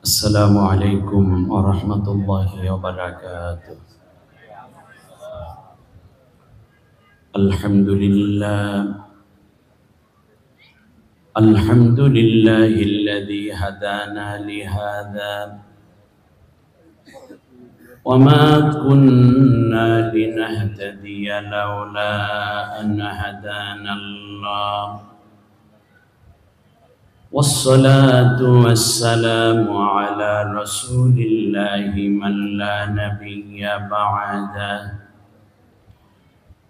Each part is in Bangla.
السلام عليكم ورحمة الله وبركاته. الحمد لله الذي هدانا لهذا وما كنا لنهتدي لولا أن هدانا الله والصلاة والسلام على رسول الله من لا نبي بعده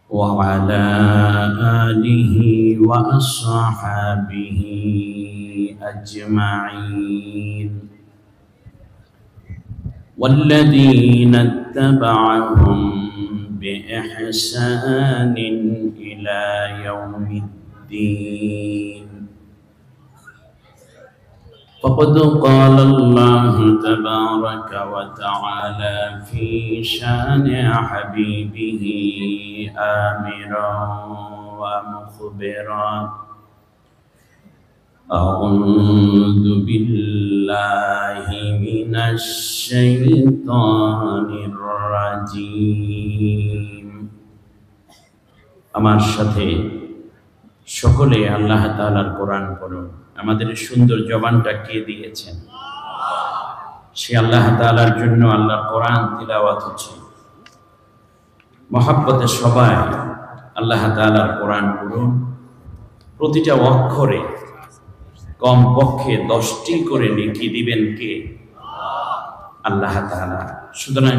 وعلى آله وأصحابه أجمعين والذين اتبعهم بإحسان إلى يوم الدين. فقد قال الله تبارك وتعالى في شان حبيبه آمرا ومخبرا: أعوذ بالله من الشيطان الرجيم. আমার সাথে সকলে আল্লাহ তাআলার কোরআন পড়ুন। আমাদের সুন্দর জবানটা কে দিয়েছেন? সে আল্লাহ তাআলার জন্য আল্লাহর কোরআন তিলাওয়াত হচ্ছে। মহব্বতে সবাই আল্লাহ তাআলার কোরআন পড়ুন। প্রতিটা অক্ষরে কমপক্ষে 10টি করে নেকি দিবেন কে? আল্লাহ তাআলা। সুতরাং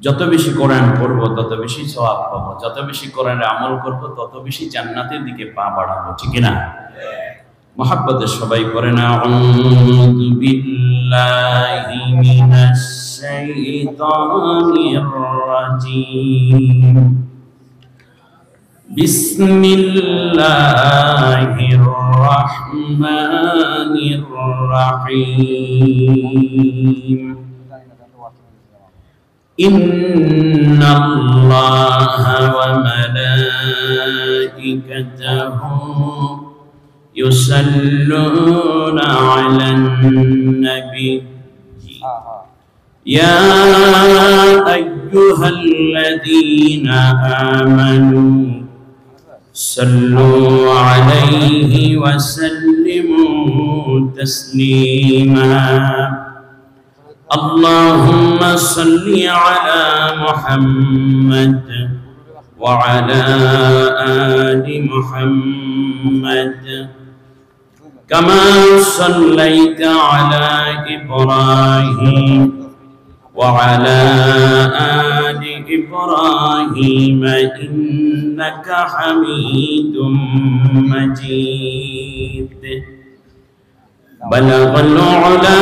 যত বেশি কোরআন পড়বো তত বেশি সওয়াব পাবো, যত বেশি কোরআনে আমল করব তত বেশি জান্নাতের দিকে পা বাড়াবো, ঠিক না? মহব্বতে সবাই পড়েন আউযু বিল্লাহি মিনাশ শাইতানির রাজীম। বিসমিল্লাহির রাহমানির রাহিম। إن الله وملائكته يصلون على النبي يا أيها الذين آمنوا صلوا عليه وسلموا تسليما. اللهم صل على محمد وعلى آل محمد كما صليت على إبراهيم وعلى آل إبراهيم إنك حميد مجيد. بلغ العلا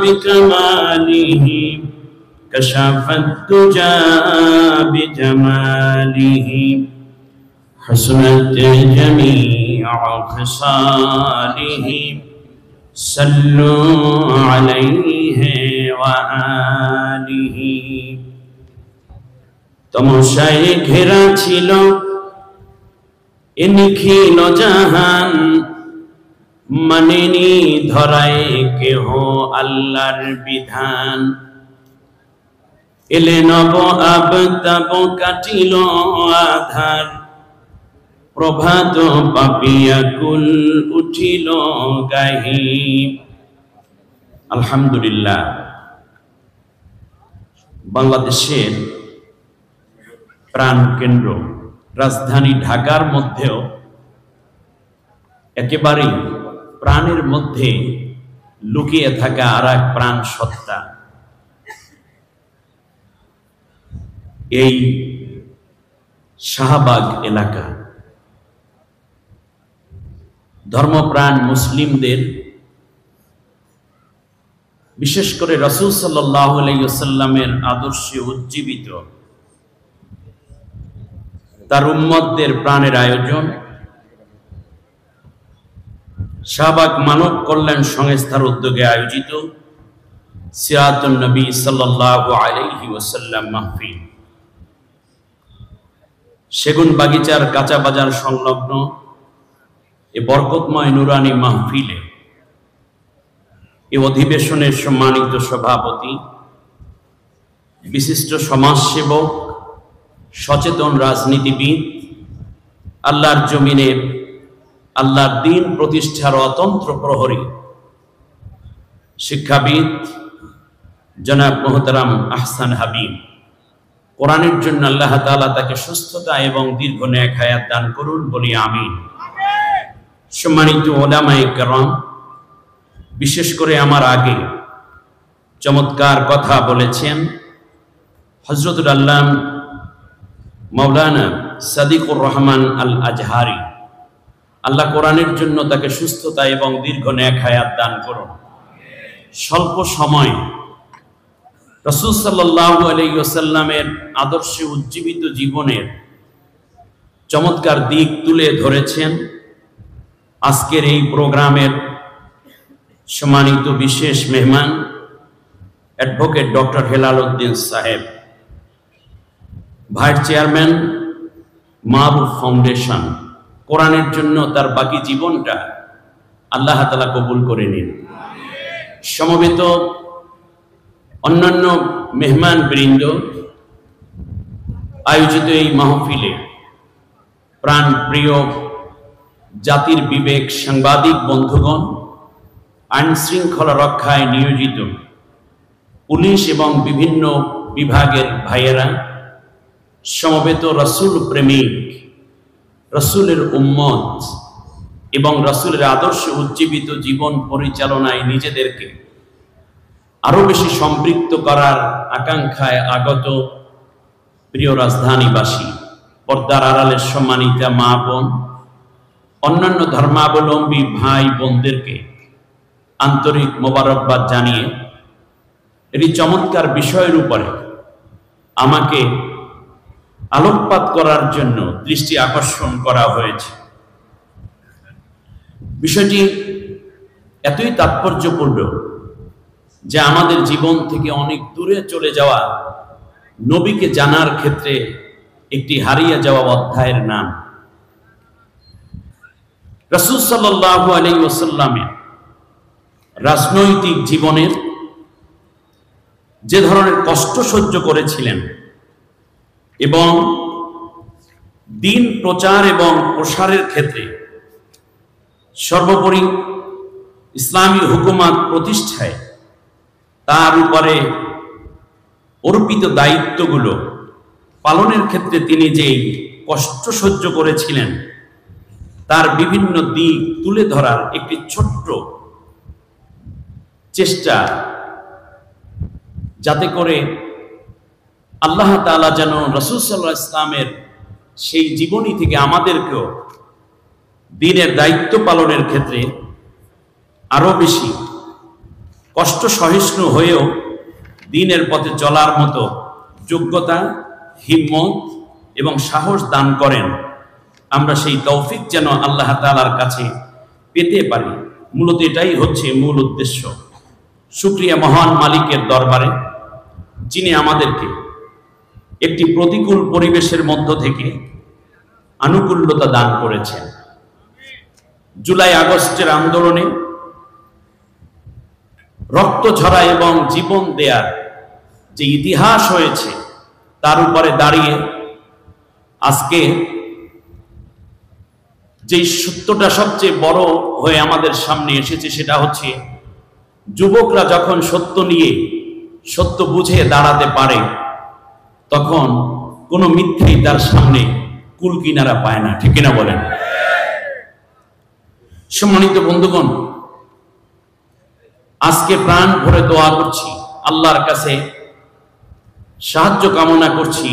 بكماله كشف الدجى بجماله حسنت جميع خصاله صلوا عليه وآله. তমসায় ঘেরা ছিল এ নিখিল জাহান, মানেনি ধরায় কেহ আল্লাহর বিধান। এলে নব আবতাব কাটিল আধার, প্রভাত পাপিয়া কুল উঠিল গাহি। আলহামদুলিল্লাহ, বাংলাদেশের প্রাণ কেন্দ্র রাজধানী ঢাকার মধ্যেও একেবারেই প্রাণের মধ্যে লুকিয়ে থাকা আর এক প্রাণ সত্তা, এই শাহবাগ এলাকা ধর্মপ্রাণ মুসলিমদের, বিশেষ করে রাসূল সাল্লাল্লাহু আলাইহি ওয়াসাল্লামের আদর্শে উজ্জীবিত তার উম্মতদের প্রাণের আয়োজন শাহবাগ মানব কল্যাণ সংস্থার উদ্যোগে আয়োজিত সিরাতুন নবী সাল্লাল্লাহু আলাইহি ওয়াসাল্লাম মাহফিল। সেগুন বাগিচার কাঁচা বাজার সংলগ্ন এ বরকতময় নুরানি মাহফিলে এই অধিবেশনের সম্মানিত সভাপতি, বিশিষ্ট সমাজসেবক, সচেতন রাজনীতিবিদ, আল্লাহর জমিনে আল্লাহর দ্বীন প্রতিষ্ঠার অতন্ত্র প্রহরী শিক্ষাবিদ জনাব মোহতারাম আহসান হাবিব, কোরআনের জন্য আল্লাহ তাআলা তাকে সুস্থতা এবং দীর্ঘ নেক হায়াত দান করুন বলি আমিন। সম্মানিত উলামায়ে কেরাম, বিশেষ করে আমার আগে চমৎকার কথা বলেছেন হযরতুল আল্লামা মাওলানা সাদিকুর রহমান আল আজহারি। আল্লাহ কোরআনের জন্য তাকে সুস্থতা এবং দীর্ঘ নেক হায়াত দান করুন। স্বল্প সময় রাসূল সাল্লাল্লাহু আলাইহি ওয়াসাল্লামের আদর্শে উজ্জীবিত জীবনের চমৎকার দিক তুলে ধরেছেন। আজকের এই প্রোগ্রামের সম্মানিত বিশেষ মেহমান অ্যাডভোকেট ডক্টর হেলাল উদ্দিন সাহেব, ভাইস চেয়ারম্যান মারুফ ফাউন্ডেশন। কোরআনের জন্য তার বাকি জীবনটা আল্লাহ তাআলা কবুল করে নিন। সমবেত অন্যান্য মেহমান বৃন্দ, আয়োজিত এই মাহফিলে প্রাণ প্রিয় জাতির বিবেক সাংবাদিক বন্ধুগণ, আইন শৃঙ্খলা রক্ষায় নিয়োজিত পুলিশ এবং বিভিন্ন বিভাগের ভাইয়েরা, সমবেত রাসূল প্রেমিক, রাসূলের উম্মত এবং রাসূলের আদর্শে উজ্জীবিত জীবন পরিচালনায় নিজেদেরকে আরো বেশি সম্পৃক্ত করার আকাঙ্ক্ষায় আগত প্রিয় রাজধানীবাসী, পর্দার আড়ালের সম্মানিতা মা বোন, অন্যান্য ধর্মাবলম্বী ভাই বোনদেরকে আন্তরিক মোবারকবাদ জানিয়ে এই চমৎকার বিষয়ের উপরে আমাকে আলোকপাত করার জন্য দৃষ্টি আকর্ষণ করা হয়েছে। বিষয়টি এতই তাৎপর্যপূর্ণ যে আমাদের জীবন থেকে অনেক দূরে চলে যাওয়া নবীকে জানার ক্ষেত্রে একটি হারিয়ে যাওয়া অধ্যায়ের নাম। রাসূল সাল্লাল্লাহু আলাইহি ওয়াসাল্লামের রাজনৈতিক জীবনের যে ধরনের কষ্ট সহ্য করেছিলেন এবং দ্বীন প্রচার এবং প্রসারের ক্ষেত্রে সর্বোপরি ইসলামী হুকুমত প্রতিষ্ঠায় তার উপরে অর্পিত দায়িত্বগুলো পালনের ক্ষেত্রে তিনি যেই কষ্ট সহ্য করেছিলেন তার বিভিন্ন দিক তুলে ধরার একটি ছোট্ট চেষ্টা, যাতে করে আল্লাহ তাআলা যেন রাসূল সাল্লাল্লাহু আলাইহি ওয়াসাল্লামের সেই জীবনী থেকে আমাদেরকেও দ্বীনের দায়িত্ব পালনের ক্ষেত্রে আরো বেশি কষ্ট সহিষ্ণু হয়েও দ্বীনের পথে চলার মতো যোগ্যতা, হিম্মত এবং সাহস দান করেন। আমরা সেই তৌফিক যেন আল্লাহ তাআলার কাছে পেতে পারি। মূলত এটাই হচ্ছে মূল উদ্দেশ্য। শুকরিয়া মহান মালিকের দরবারে, যিনি আমাদেরকে একটি প্রতিকূল পরিবেশের মধ্য থেকে আনুকূল্যতা দান করেছেন। জুলাই আগস্টের আন্দোলনে রক্ত ঝরা এবং জীবন দেয়ার যে ইতিহাস হয়েছে তার উপরে দাঁড়িয়ে আজকে যে সত্যটা সবচেয়ে বড় হয়ে আমাদের সামনে এসেছে, সেটা হচ্ছে যুবকরা যখন সত্য নিয়ে, সত্য বুঝে দাঁড়াতে পারে, তখন কোনো মিথ্যেই তার সামনে কুল কিনারা পায় না। ঠিক কিনা বলেন? সম্মানিত বন্ধুগণ, আজকে প্রাণ ভরে দোয়া করছি, আল্লাহর কাছে সাহায্য কামনা করছি।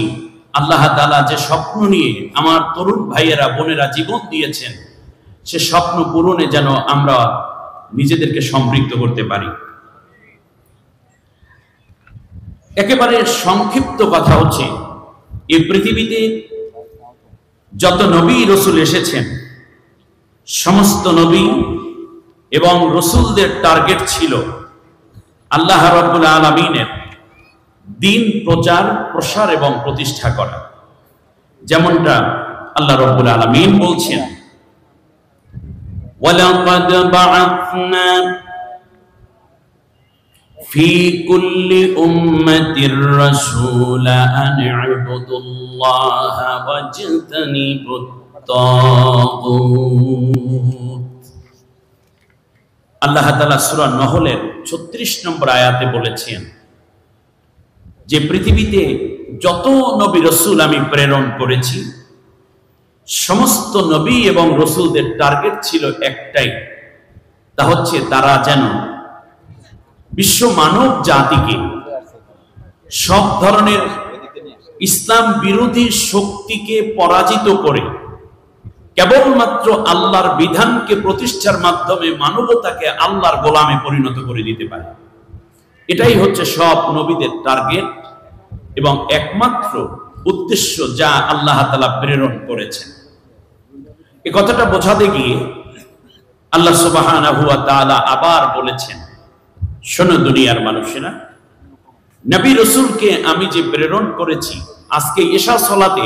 আল্লাহ তাআলা যে স্বপ্ন নিয়ে আমার তরুণ ভাইয়েরা বোনেরা জীবন দিয়েছেন, সে স্বপ্ন পূরণে যেন আমরা নিজেদেরকে সম্পৃক্ত করতে পারি। একেবারে সংক্ষিপ্ত কথা হচ্ছে, এই পৃথিবীতে যত নবী রসুল এসেছেন, সমস্ত নবী এবং রসুলদের টার্গেট ছিল আল্লাহ রাব্বুল আলামিনের দ্বীন প্রচার, প্রসার এবং প্রতিষ্ঠা করা। যেমনটা আল্লাহ রাব্বুল আলামিন বলছেন, ওয়ালাকাদ বাআথনা ফি কুল্লি উম্মাতির রাসূল আন ইবুদুল্লাহ ওয়াজতানিবুত তাগুত। আল্লাহ তাআলা সূরা নহলের 36 নম্বর আয়াতে বলেছেন যে পৃথিবীতে যত নবী রাসূল আমি প্রেরণ করেছি, সমস্ত নবী এবং রাসূলদের টার্গেট ছিল একটাই, তা হচ্ছে তারা যেন বিশ্ব মানব জাতিকে সব ধরনের ইসলাম বিরোধী শক্তিকে পরাজিত করে কেবলমাত্র আল্লাহর বিধানকে প্রতিষ্ঠার মাধ্যমে মানবতাকে আল্লাহর গোলামে পরিণত করে দিতে পারে। এটাই হচ্ছে সব নবীদের টার্গেট এবং একমাত্র উদ্দেশ্য যা আল্লাহ তাআলা প্রেরণ করেছেন। এই কথাটা বোঝাতে গিয়ে আল্লাহ সুবহানাহু ওয়া তাআলা আবার বলেছেন, শোনো দুনিয়ার মানুষেরা, নবী রাসূলকে আমি যে প্রেরণ করেছি, আজকে ইশা সালাতে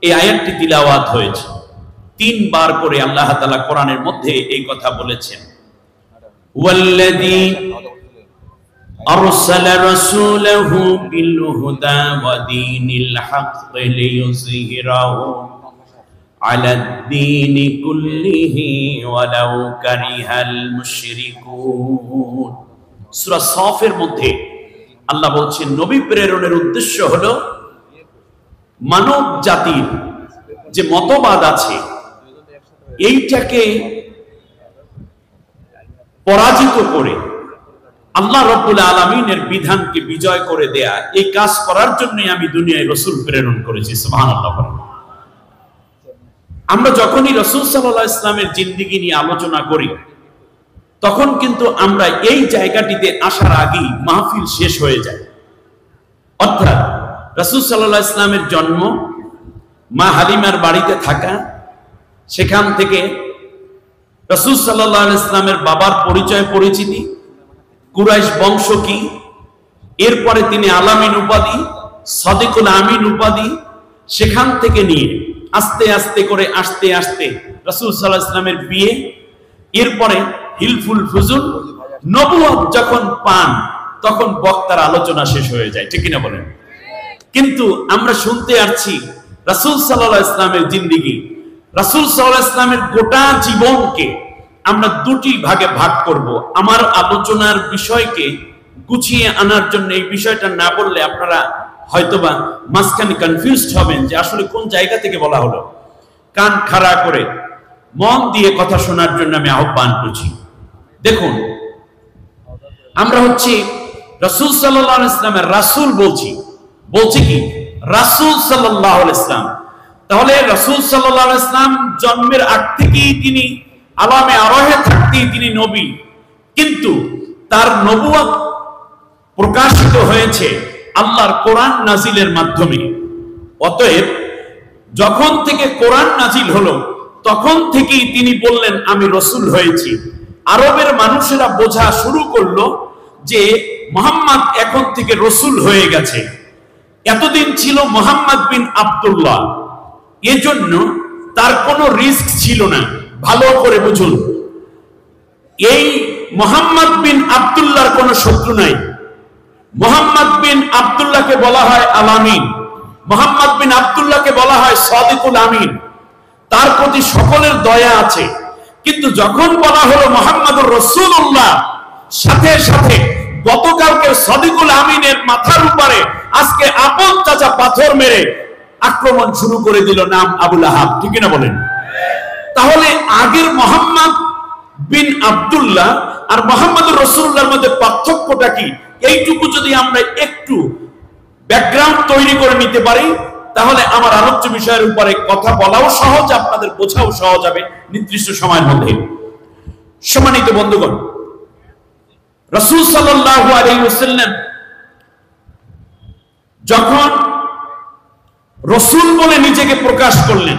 এই আয়াতটি তিলাওয়াত হয়েছে 3 বার করে। আল্লাহ তাআলা কোরআনের মধ্যে এই কথা বলেছেন, ওয়াল্লাযী আরসালা রাসূলাহু বিল হুদা ওয়া দীনিল হক লিইয়ুযহিরাহু আলাদ-দীনি কুল্লিহি ওয়ালাউ কারিহাল মুশরিকুন। সূরা সফের মধ্যে আল্লাহ বলছেন নবী প্রেরণের উদ্দেশ্য হলো মানব জাতির যে মতবাদ আছে এইটাকে পরাজিত করে আল্লাহ রাব্বুল আলামিনের বিধানকে বিজয় করে দেয়া, এই কাজ করার জন্যই আমি দুনিয়ায় রাসূল প্রেরণ করেছি। সুবহানাল্লাহ। আমরা যখনই রাসূল সাল্লাল্লাহু আলাইহি ওয়াসাল্লামের জিন্দেগি নিয়ে আলোচনা করি, তখন কিন্তু আমরা এই জায়গাটিতে আসার আগেই মাহফিল শেষ হয়ে যায়। অর্থাৎ রাসূল সাল্লাল্লাহু আলাইহি ওয়াসাল্লামের জন্ম, মা হালিমার বাড়িতে থাকা, সেখান থেকে রাসূল সাল্লাল্লাহু আলাইহি ওয়াসাল্লামের বাবার পরিচয় পরিচিতি, কুরাইশ বংশ কি, এরপরে তিনি আলামিন উপাধি, সাদিকুল আমিন উপাধি, সেখান থেকে নিয়ে আস্তে আস্তে করে আস্তে আস্তে রাসূল সাল্লাল্লাহু আলাইহি ওয়াসাল্লামের বিয়ে, এরপরে হিলফুল ফুজুল, নবুয়ত যখন পান তখন বক্তার আলোচনা শেষ হয়ে যায়, ঠিক কিনা বলেন? কিন্তু আমরা শুনতে আসছি রাসূল সাল্লাল্লাহু আলাইহি ওয়াসাল্লামের জিন্দেগি, রাসূল সাল্লাল্লাহু আলাইহি ওয়াসাল্লামের গোটা জীবনকে আমরা দুটি ভাগে ভাগ করব। আমার আলোচনার বিষয়কে গুছিয়ে আনার জন্য এই বিষয়টা না বললে আপনারা হয়তোবা মাঝখানে কনফিউজড হবেন যে আসলে কোন জায়গা থেকে বলা হলো। কান খাড়া করে মন দিয়ে কথা শোনার জন্য আমি আহ্বান করছি। দেখুন, আমরা হচ্ছে রাসূল সাল্লাল্লাহু আলাইহি ওয়াসাল্লামের রাসূল বলছি কি রাসূল সাল্লাল্লাহু আলাইহি ওয়াসাল্লাম। তাহলে রাসূল সাল্লাল্লাহু আলাইহি ওয়াসাল্লাম জন্মের আগ থেকেই তিনি আলামে আরহে থাকতেই তিনি নবী, কিন্তু তার নবুয়ত প্রকাশিত হয়েছে আল্লাহর কোরআন নাজিলের মাধ্যমে। অতএব যখন থেকে কোরআন নাজিল হলো তখন থেকেই তিনি বললেন আমি রাসূল হয়েছি। আরবের মানুষেরা বোঝা শুরু করলো যে মুহাম্মদ এখন থেকে রাসূল হয়ে গেছে। এতদিন ছিল মুহাম্মদ বিন আব্দুল্লাহ, এজন্য তার কোনো রিস্ক ছিল না। ভালো করে বুঝুন, এই মুহাম্মদ বিন আব্দুল্লাহর কোনো শত্রু নাই। মুহাম্মদ বিন আব্দুল্লাহকে বলা হয় আল-আমিন, মুহাম্মদ বিন আব্দুল্লাহকে বলা হয় সাদিকুল আমিন। তার প্রতি সকলের দয়া আছে। কিন্তু যখন বলা হলো মুহাম্মদুর রাসূলুল্লাহ, সাথে সাথে গতকালকে সাদিকুল আমিনের মাথার উপরে আজকে আপন চাচা পাথর মেরে আক্রমণ শুরু করে দিল, নাম আবু লাহাব, ঠিক না বলেন? তাহলে আগের মুহাম্মদ বিন আব্দুল্লাহ আর মুহাম্মদুর রাসূলুল্লাহর মধ্যে পার্থক্যটা কি, এইটুকু যদি আমরা একটু ব্যাকগ্রাউন্ড তৈরি করে নিতে পারি, তাহলে আমার আলোচ্য বিষয়ের উপরে কথা বলাও সহজ, আপনাদের বোঝাও সহজ হবে নির্দিষ্ট সময়ের মধ্যে। সম্মানিত বন্ধুগণ, রাসূল সাল্লাল্লাহু আলাইহি ওয়াসাল্লাম যখন রাসূল বলে নিজেকে প্রকাশ করলেন,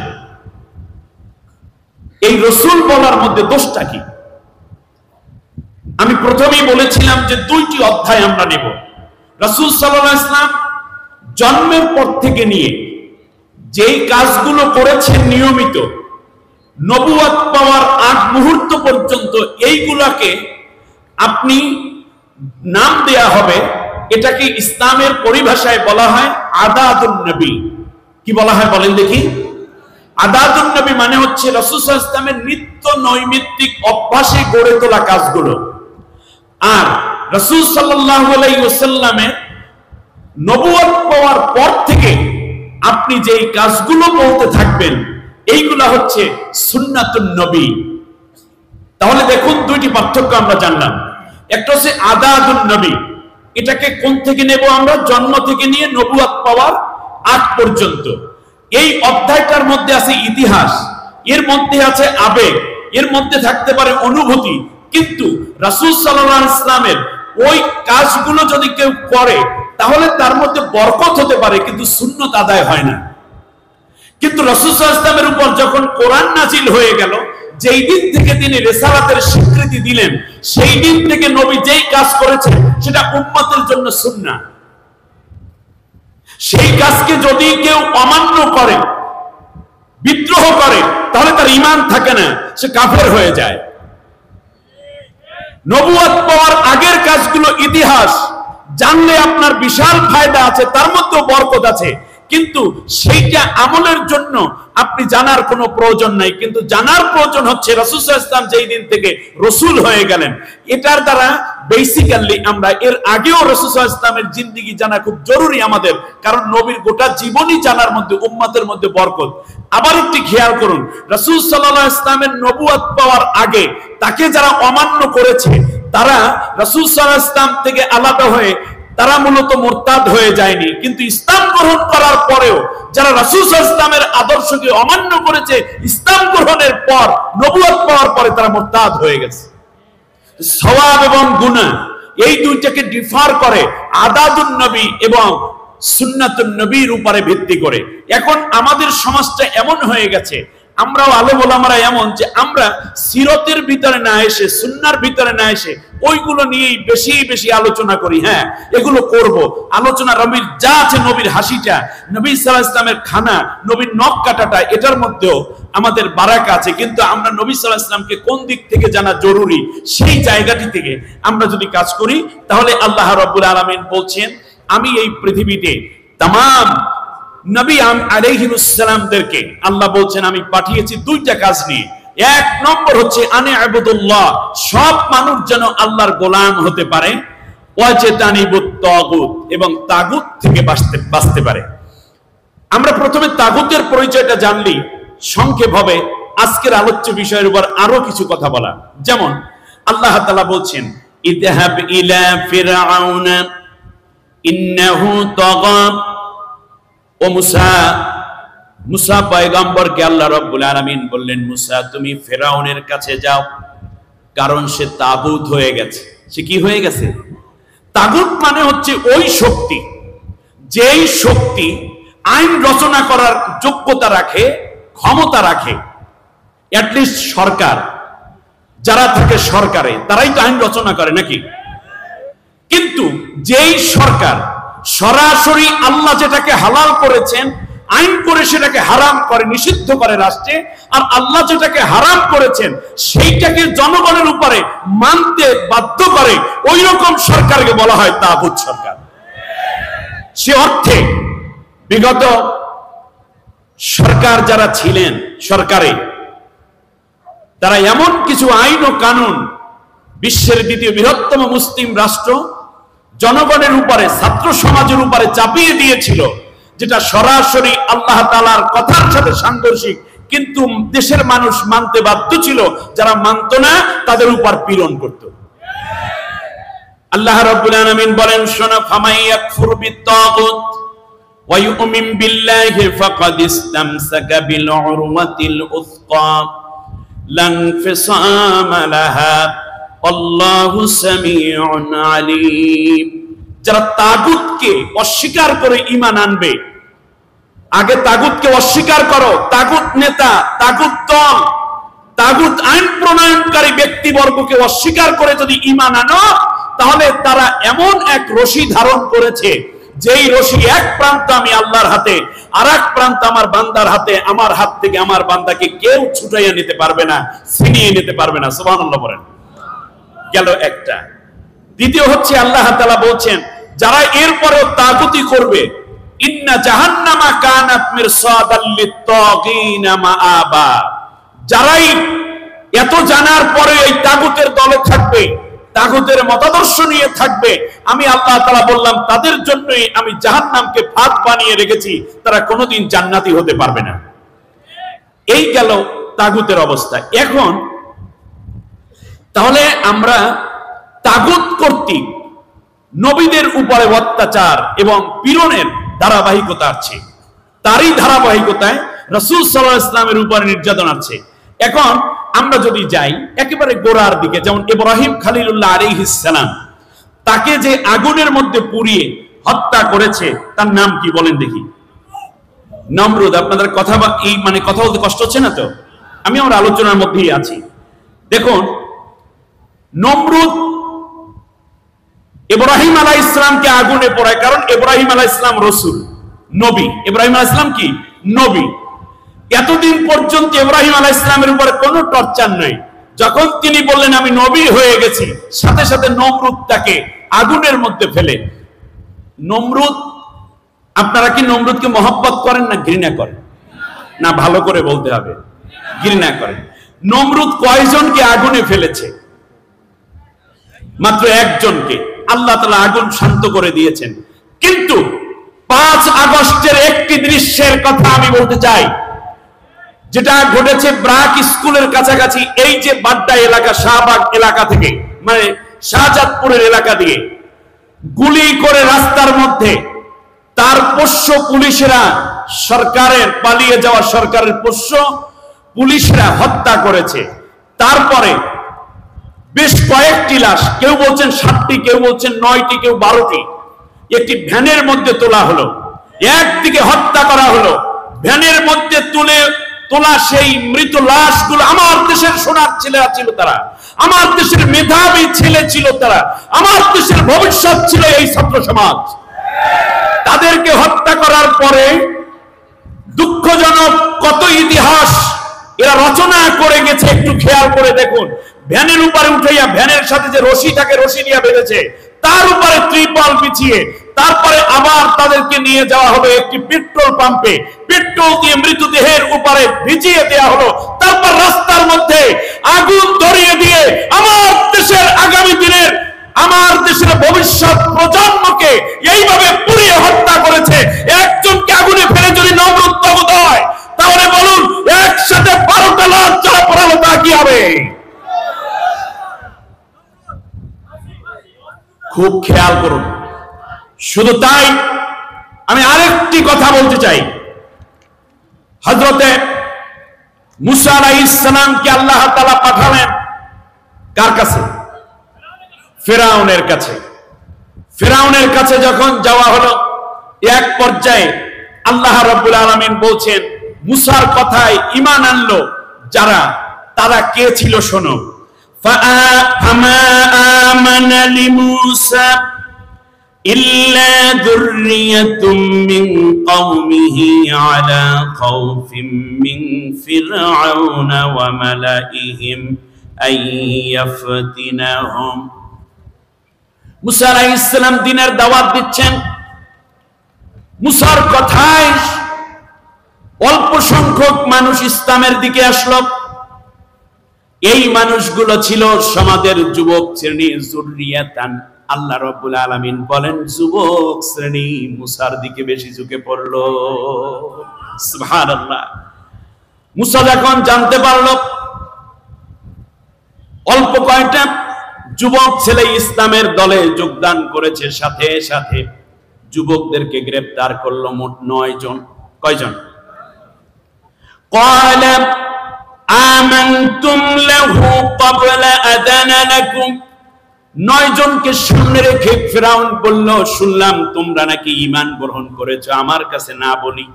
এই রাসূল বলার মধ্যে দোষটা কি? আমি প্রথমেই বলেছিলাম যে 2টি অধ্যায় আমরা নেব। রাসূল সাল্লাল্লাহু আলাইহি ওয়াসাল্লাম জন্মের পর থেকে নিয়ে যেই কাজগুলো করেছেন নিয়মিত, নবুয়ত পাওয়ার আগ মুহূর্ত পর্যন্ত, এইগুলাকে আপনি নাম দেয়া হবে, এটাকে ইসলামের পরিভাষায় বলা হয় আদাদুন নবী। কি বলা হয় বলেন দেখি? আদাদুন নবী মানে হচ্ছে রাসূল সাল্লাল্লাহু আলাইহি ওয়াসাল্লামের নিত্য নৈমিত্তিক অভ্যাসে গড়ে তোলা কাজগুলো। আর রাসূল সাল্লাল্লাহু আলাইহি ওয়াসাল্লামের নবুয়ত পাওয়ার পর থেকে আপনি যেই কাজগুলো বলতে থাকবেন, এইগুলা হচ্ছে সুন্নাতুন নবী। তাহলে দেখুন দুইটি পার্থক্য আমরা জানলাম। একটা হচ্ছে আদাদুন নবী, এটাকে কোন থেকে নেব আমরা? জন্ম থেকে নিয়ে নবুয়ত পাওয়ার আগ পর্যন্ত। এই অধ্যায়টার মধ্যে আছে ইতিহাস, এর মধ্যে আছে আবেগ, এর মধ্যে থাকতে পারে অনুভূতি। কিন্তু রাসূল সাল্লাল্লাহু আলাইহি ওয়াসাল্লামের ওই কাজগুলো যদি কেউ করে তাহলে তার মধ্যে বরকত হতে পারে, কিন্তু সুন্নত আদায় হয় না। কিন্তু রাসূল সাল্লাল্লাহু আলাইহি ওয়াসাল্লামের উপর যখন কোরআন নাজিল হয়ে গেল, যেই দিন থেকে তিনি রিসালাতের স্বীকৃতি দিলেন, সেই দিন থেকে নবী যেই কাজ করেছেন সেটা উম্মতের জন্য সুন্নাহ। সেই কাজকে যদি কেউ অমান্য করে, বিদ্রোহ করে, তাহলে তার ঈমান থাকে না, সে কাফের হয়ে যায়। নবুয়ত পাওয়ার আগের কাজগুলো ইতিহাস, জানলে আপনার বিশাল ফায়দা আছে, তার মধ্যেও বরকত আছে, কিন্তু সেইটা আমলের জন্য আপনি জানার কোনো প্রয়োজন নাই। কিন্তু জানার প্রয়োজন হচ্ছে রাসূল সাল্লাল্লাহু আলাইহি ওয়াসাল্লাম যেই দিন থেকে রাসূল হয়ে গেলেন, এটার দ্বারা বেসিক্যালি আমরা এর আগেও রাসূল সাল্লাল্লাহু আলাইহি ওয়াসাল্লামের জিন্দেগি জানা খুব জরুরি আমাদের, কারণ নবীর গোটা জীবনই জানার মধ্যে উম্মতের মধ্যে বরকত। আবার একটি খেয়াল করুন, রাসূল সাল্লাল্লাহু আলাইহি ওয়াসাল্লামের নবুয়ত পাওয়ার আগে তাকে যারা অমান্য করেছে, তারা রাসূল সাল্লাল্লাহু আলাইহি ওয়াসাল্লাম থেকে আলাদা হয়ে তারা মূলত মুরতাদ হয়ে যায়নি, কিন্তু ইসলাম গ্রহণ করার পরেও যারা রাসূল সাল্লাল্লাহু আলাইহি ওয়াসাল্লামের আদর্শকে অমান্য করেছে, ইসলাম গ্রহণের পর নবুয়ত পাওয়ার পরে তারা মুরতাদ হয়ে গেছে। সওয়াব এবং গুনাহ এই দুইটাকে ডিফার করে আদাদুন নবী এবং সুন্নাতুন নবীর উপরে ভিত্তি করে। এখন আমাদের সমাজটা এমন হয়ে গেছে, আমরাও আলেম ওলামারা এমন যে আমরা সিরতের ভিতরে না এসে, সুন্নাহর ভিতরে না এসে ওইগুলো নিয়েই বেশি বেশি আলোচনা করি। হ্যাঁ, এগুলো করব, আলোচনা নবীর যা আছে, নবীর হাসিটা, নবী সাল্লাল্লাহু আলাইহি ওয়াসাল্লামের খানা, নবীর নখ কাটাটা, এটার মধ্যেও আমাদের বারাকা আছে। কিন্তু আমরা নবী সাল্লাল্লাহু আলাইহি ওয়াসাল্লামকে কোন দিক থেকে জানা জরুরি, সেই জায়গাটি থেকে আমরা যদি কাজ করি, তাহলে আল্লাহ রাব্বুল আলামিন বলছেন, আমি এই পৃথিবীতে तमाम নবী আলাইহিস সালামদেরকে আল্লাহ বলছেন আমি পাঠিয়েছি দুইটা কাজ নিয়ে। এক নম্বর হচ্ছে আনে আবুদুল্লাহ, সব মানুষ যেন আল্লাহর গোলাম হতে পারে, ওয়াজতানিবুত তাগুত, এবং তাগুত থেকে বাঁচতে পারে। আমরা প্রথমে তাগুতের পরিচয়টা জানলি, সংক্ষেপ হবে আজকের আলোচ্য বিষয়ের উপর আরো কিছু কথা বলা। যেমন আল্লাহ তাআলা বলছেন, ইযহাব ইলা ফিরআউনা ইন্নাহু তাগা। ও মুসা, মুসা পয়গম্বরকে আল্লাহ রাব্বুল আলামিন বললেন, মুসা তুমি ফিরআউনের কাছে যাও, কারণ সে তাগুত হয়ে গেছে। সে কি হয়ে গেছে? তাগুত মানে হচ্ছে ওই শক্তি, যেই শক্তি আইন রচনা করার যোগ্যতা রাখে, ক্ষমতা রাখে। অ্যাটলিস্ট সরকার, যারা থাকে সরকারে, তারাই তো আইন রচনা করে নাকি? কিন্তু যেই সরকার সরাসরি আল্লাহ যেটাকে হালাল করেছেন আইন করে সেটাকে হারাম করে, নিষিদ্ধ করে রাষ্ট্রে, আর আল্লাহ যেটাকে হারাম করেছেন সেইটাকে জনগণের উপরে মানতে বাধ্য করে, ওই রকম সরকারকে বলা হয় তাগুত সরকার। সে অর্থে বিগত সরকার যারা ছিলেন সরকারে, তারা এমন কিছু আইন ও কানুন বিশ্বের দ্বিতীয় বৃহত্তম মুসলিম রাষ্ট্র জনগণের উপরে, ছাত্র সমাজের উপরে চাপিয়ে দিয়েছিল, যেটা সরাসরি আল্লাহ তাআলার কথার সাথে সাংঘর্ষিক, কিন্তু দেশের মানুষ মানতে বাধ্য ছিল। যারা মানত না তাদের উপর পীড়ন করত। আল্লাহ রাব্বুল আলামিন বলেন, শোনো, ফামাই ইয়াকফুর বিত্তাগুত ওয়া ইউমিন বিল্লাহি ফাকাদ ইসতামসাকা বিল উরওয়াতিল উসকা লা ইনফিসামা লাহা আল্লাহু সামিউন আলিম। যারা তাগুতকে অস্বীকার করে ঈমান আনবে, আগে তাগুতকে অস্বীকার করো, তাগুত নেতা, তাগুত দল, তাগুত আইন প্রণয়নকারী ব্যক্তিবর্গকে অস্বীকার করে যদি ঈমান আনো, তাহলে তারা এমন এক রশি ধারণ করেছে, যেই রশি এক প্রান্ত আমি আল্লাহর হাতে, আর এক প্রান্ত আমার বান্দার হাতে। আমার হাত থেকে আমার বান্দাকে কেউ ছুটাইয়া নিতে পারবে না, ছিনিয়ে নিতে পারবে না। সুবহানাল্লাহ বলেন। গেল একটা। দ্বিতীয় হচ্ছে আল্লাহ তাআলা বলছেন যারা এরপরেও তাগুতি করবে, ইন্না জাহান্নামা কানাত মিরসাদাল লিত-তাগিনা মাআবা, যারাই এত জানার পরে এই তাগুতের দলে থাকবে, তাগুতের মতাদর্শ নিয়ে থাকবে, আমি আল্লাহ তাআলা বললাম তাদের জন্যই আমি জাহান্নামকে ফাঁদ বানিয়ে রেখেছি, তারা কোনোদিন জান্নাতি হতে পারবে না। এই গেল তাগুতের অবস্থা। এখন তাহলে আমরা তাগুত কর্তৃক নবীদের উপরে অত্যাচার এবং পীড়নের ধারাবাহিকতা আছে, তারই ধারাবাহিকতায় রাসূল সাল্লাল্লাহু আলাইহি ওয়াসাল্লামের উপরে নির্যাতন আছে। এখন আমরা যদি যাই একেবারে গোড়ার দিকে, যেমন ইব্রাহিম খলিলুল্লাহ আলাইহিস সালাম, তাকে যে আগুনের মধ্যে পুড়িয়ে হত্যা করেছে তার নাম কি বলেন দেখি? নমরুদ। আপনাদের কথা কথা বলতে কষ্ট হচ্ছে না তো? আমি আমার আলোচনার মধ্যেই আছি। দেখুন, নমরুদ ইব্রাহিম আলাইহিস সালামকে আগুনে পোড়ায়, কারণ ইব্রাহিম আলাইহিস সালাম রাসূল, নবী। ইব্রাহিম আলাইহিস সালাম কি? নবী। এতদিন পর্যন্ত ইব্রাহিম আলাইহিস সালামের উপরে কোনো টর্চার নাই। যখন তিনি বললেন আমি নবী হয়ে গেছি, সাথে সাথে নমরুদ তাকে আগুনের মধ্যে ফেলে। নমরুদ, আপনারা কি নমরুদকে মহব্বত করেন না ঘৃণা করেন? না, ভালো করে বলতে হবে, ঘৃণা করেন। নমরুদ কয়জনকে আগুনে ফেলেছে? মাত্র একজনকে। আল্লাহ তাআলা আগুন শান্ত করে দিয়েছেন। কিন্তু 5 আগস্টের একটি দৃশ্যের কথা আমি বলতে চাই, যেটা ঘটেছে ব্রাক স্কুলের কাছাকাছি, এই যে বাড্ডা এলাকা, শাহবাগ এলাকা থেকে, মানে শাহজাদপুরের এলাকা দিয়ে গুলি করে রাস্তার মধ্যে তার পোষ্য পুলিশেরা, সরকারের পালিয়ে যাওয়া সরকারের পোষ্য পুলিশরা হত্যা করেছে। তারপরে বেশ কয়েকটি লাশ, কেউ বলছেন 7টি, কেউ বলছেন 9টি, কেউ 12টি, একটি ভ্যানের মধ্যে তোলা হলো। একদিকে হত্যা করা হলো, ভ্যানের মধ্যে তোলা সেই মৃত লাশগুলো আমার দেশের সোনার ছেলেরা ছিল, তারা আমার দেশের মেধাবী ছেলে ছিল, তারা আমার দেশের ভবিষ্যৎ ছিল এই ছাত্র সমাজ। তাদেরকে হত্যা করার পরে দুঃখজনক কত ইতিহাস এরা রচনা করে গেছে, একটু খেয়াল করে দেখুন। ভ্যানের উপরে উঠাইয়া, ভ্যানের সাথে যে রশি থাকে, রশি নিয়ে বেঁধেছে, তার উপরে ত্রিপল বিছিয়ে তারপরে আবার তাদেরকে নিয়ে যাওয়া হবে একটি পেট্রোল পাম্পে, পেট্রোল দিয়ে মৃতদেহের উপরে ভিজিয়ে দেওয়া হলো। তারপর রাস্তার মধ্যে আগুন ধরিয়ে দিয়ে আমার দেশের আগামী দিনের, আমার দেশের ভবিষ্যৎ প্রজন্মকে এইভাবে পুড়িয়ে হত্যা করেছে। একজনকে আগুনে ফেলে যদি নমরুদ তাগুত হয়, তাহলে বলুন একসাথে 12টা লাশ যারা পড়ালো তা কি হবে? খুব খেয়াল করুন। শুধু তাই, আমি আরেকটি কথা বলতে চাই। হযরতে মুসা আলাইহিস সালামকে আল্লাহ তাআলা পাঠালেন কার কাছে? ফিরআউনের কাছে। ফিরআউনের কাছে যখন যাওয়া হলো, এক পর্যায়ে আল্লাহ রাব্বুল আলামিন বলছেন, মুসার কথায় ঈমান আনলো যারা, তারা কে ছিল শোনো। ফামা আমানা লিমূসা ইল্লা যুররিয়াতুম মিন কওমিহি আলা খাউফিম মিন ফিরআউনা ওয়া মালাইহিম আইয়াফতিনাহুম। মুসা আলাইহিস সালাম দ্বীনের দাওয়াত দিচ্ছেন। মুসার কথায় অল্প সংখ্যক মানুষ ইসলামের দিকে আসলো। এই মানুষগুলো ছিল সমাজের যুবক শ্রেণী, যুররিয়াতান। আল্লাহ রাব্বুল আলামিন বলেন যুবক শ্রেণী মুসার দিকে বেশি ঝুঁকে পড়লো। সুবহানাল্লাহ। মুসা যখন জানতে পারলো অল্প কয়েকটা যুবক ছেলে ইসলামের দলে যোগদান করেছে, সাথে সাথে যুবকদেরকে গ্রেফতার করলো মোট 9 জন। কয়জন? ক্বালা আমানতুম লাহু ক্বাবলা আযানা লাকুম। 9 জনকে সামনে রেখে ফিরআউন বলল, শুনলাম তোমরা নাকি ঈমান গ্রহণ করেছো আমার কাছে না বলি।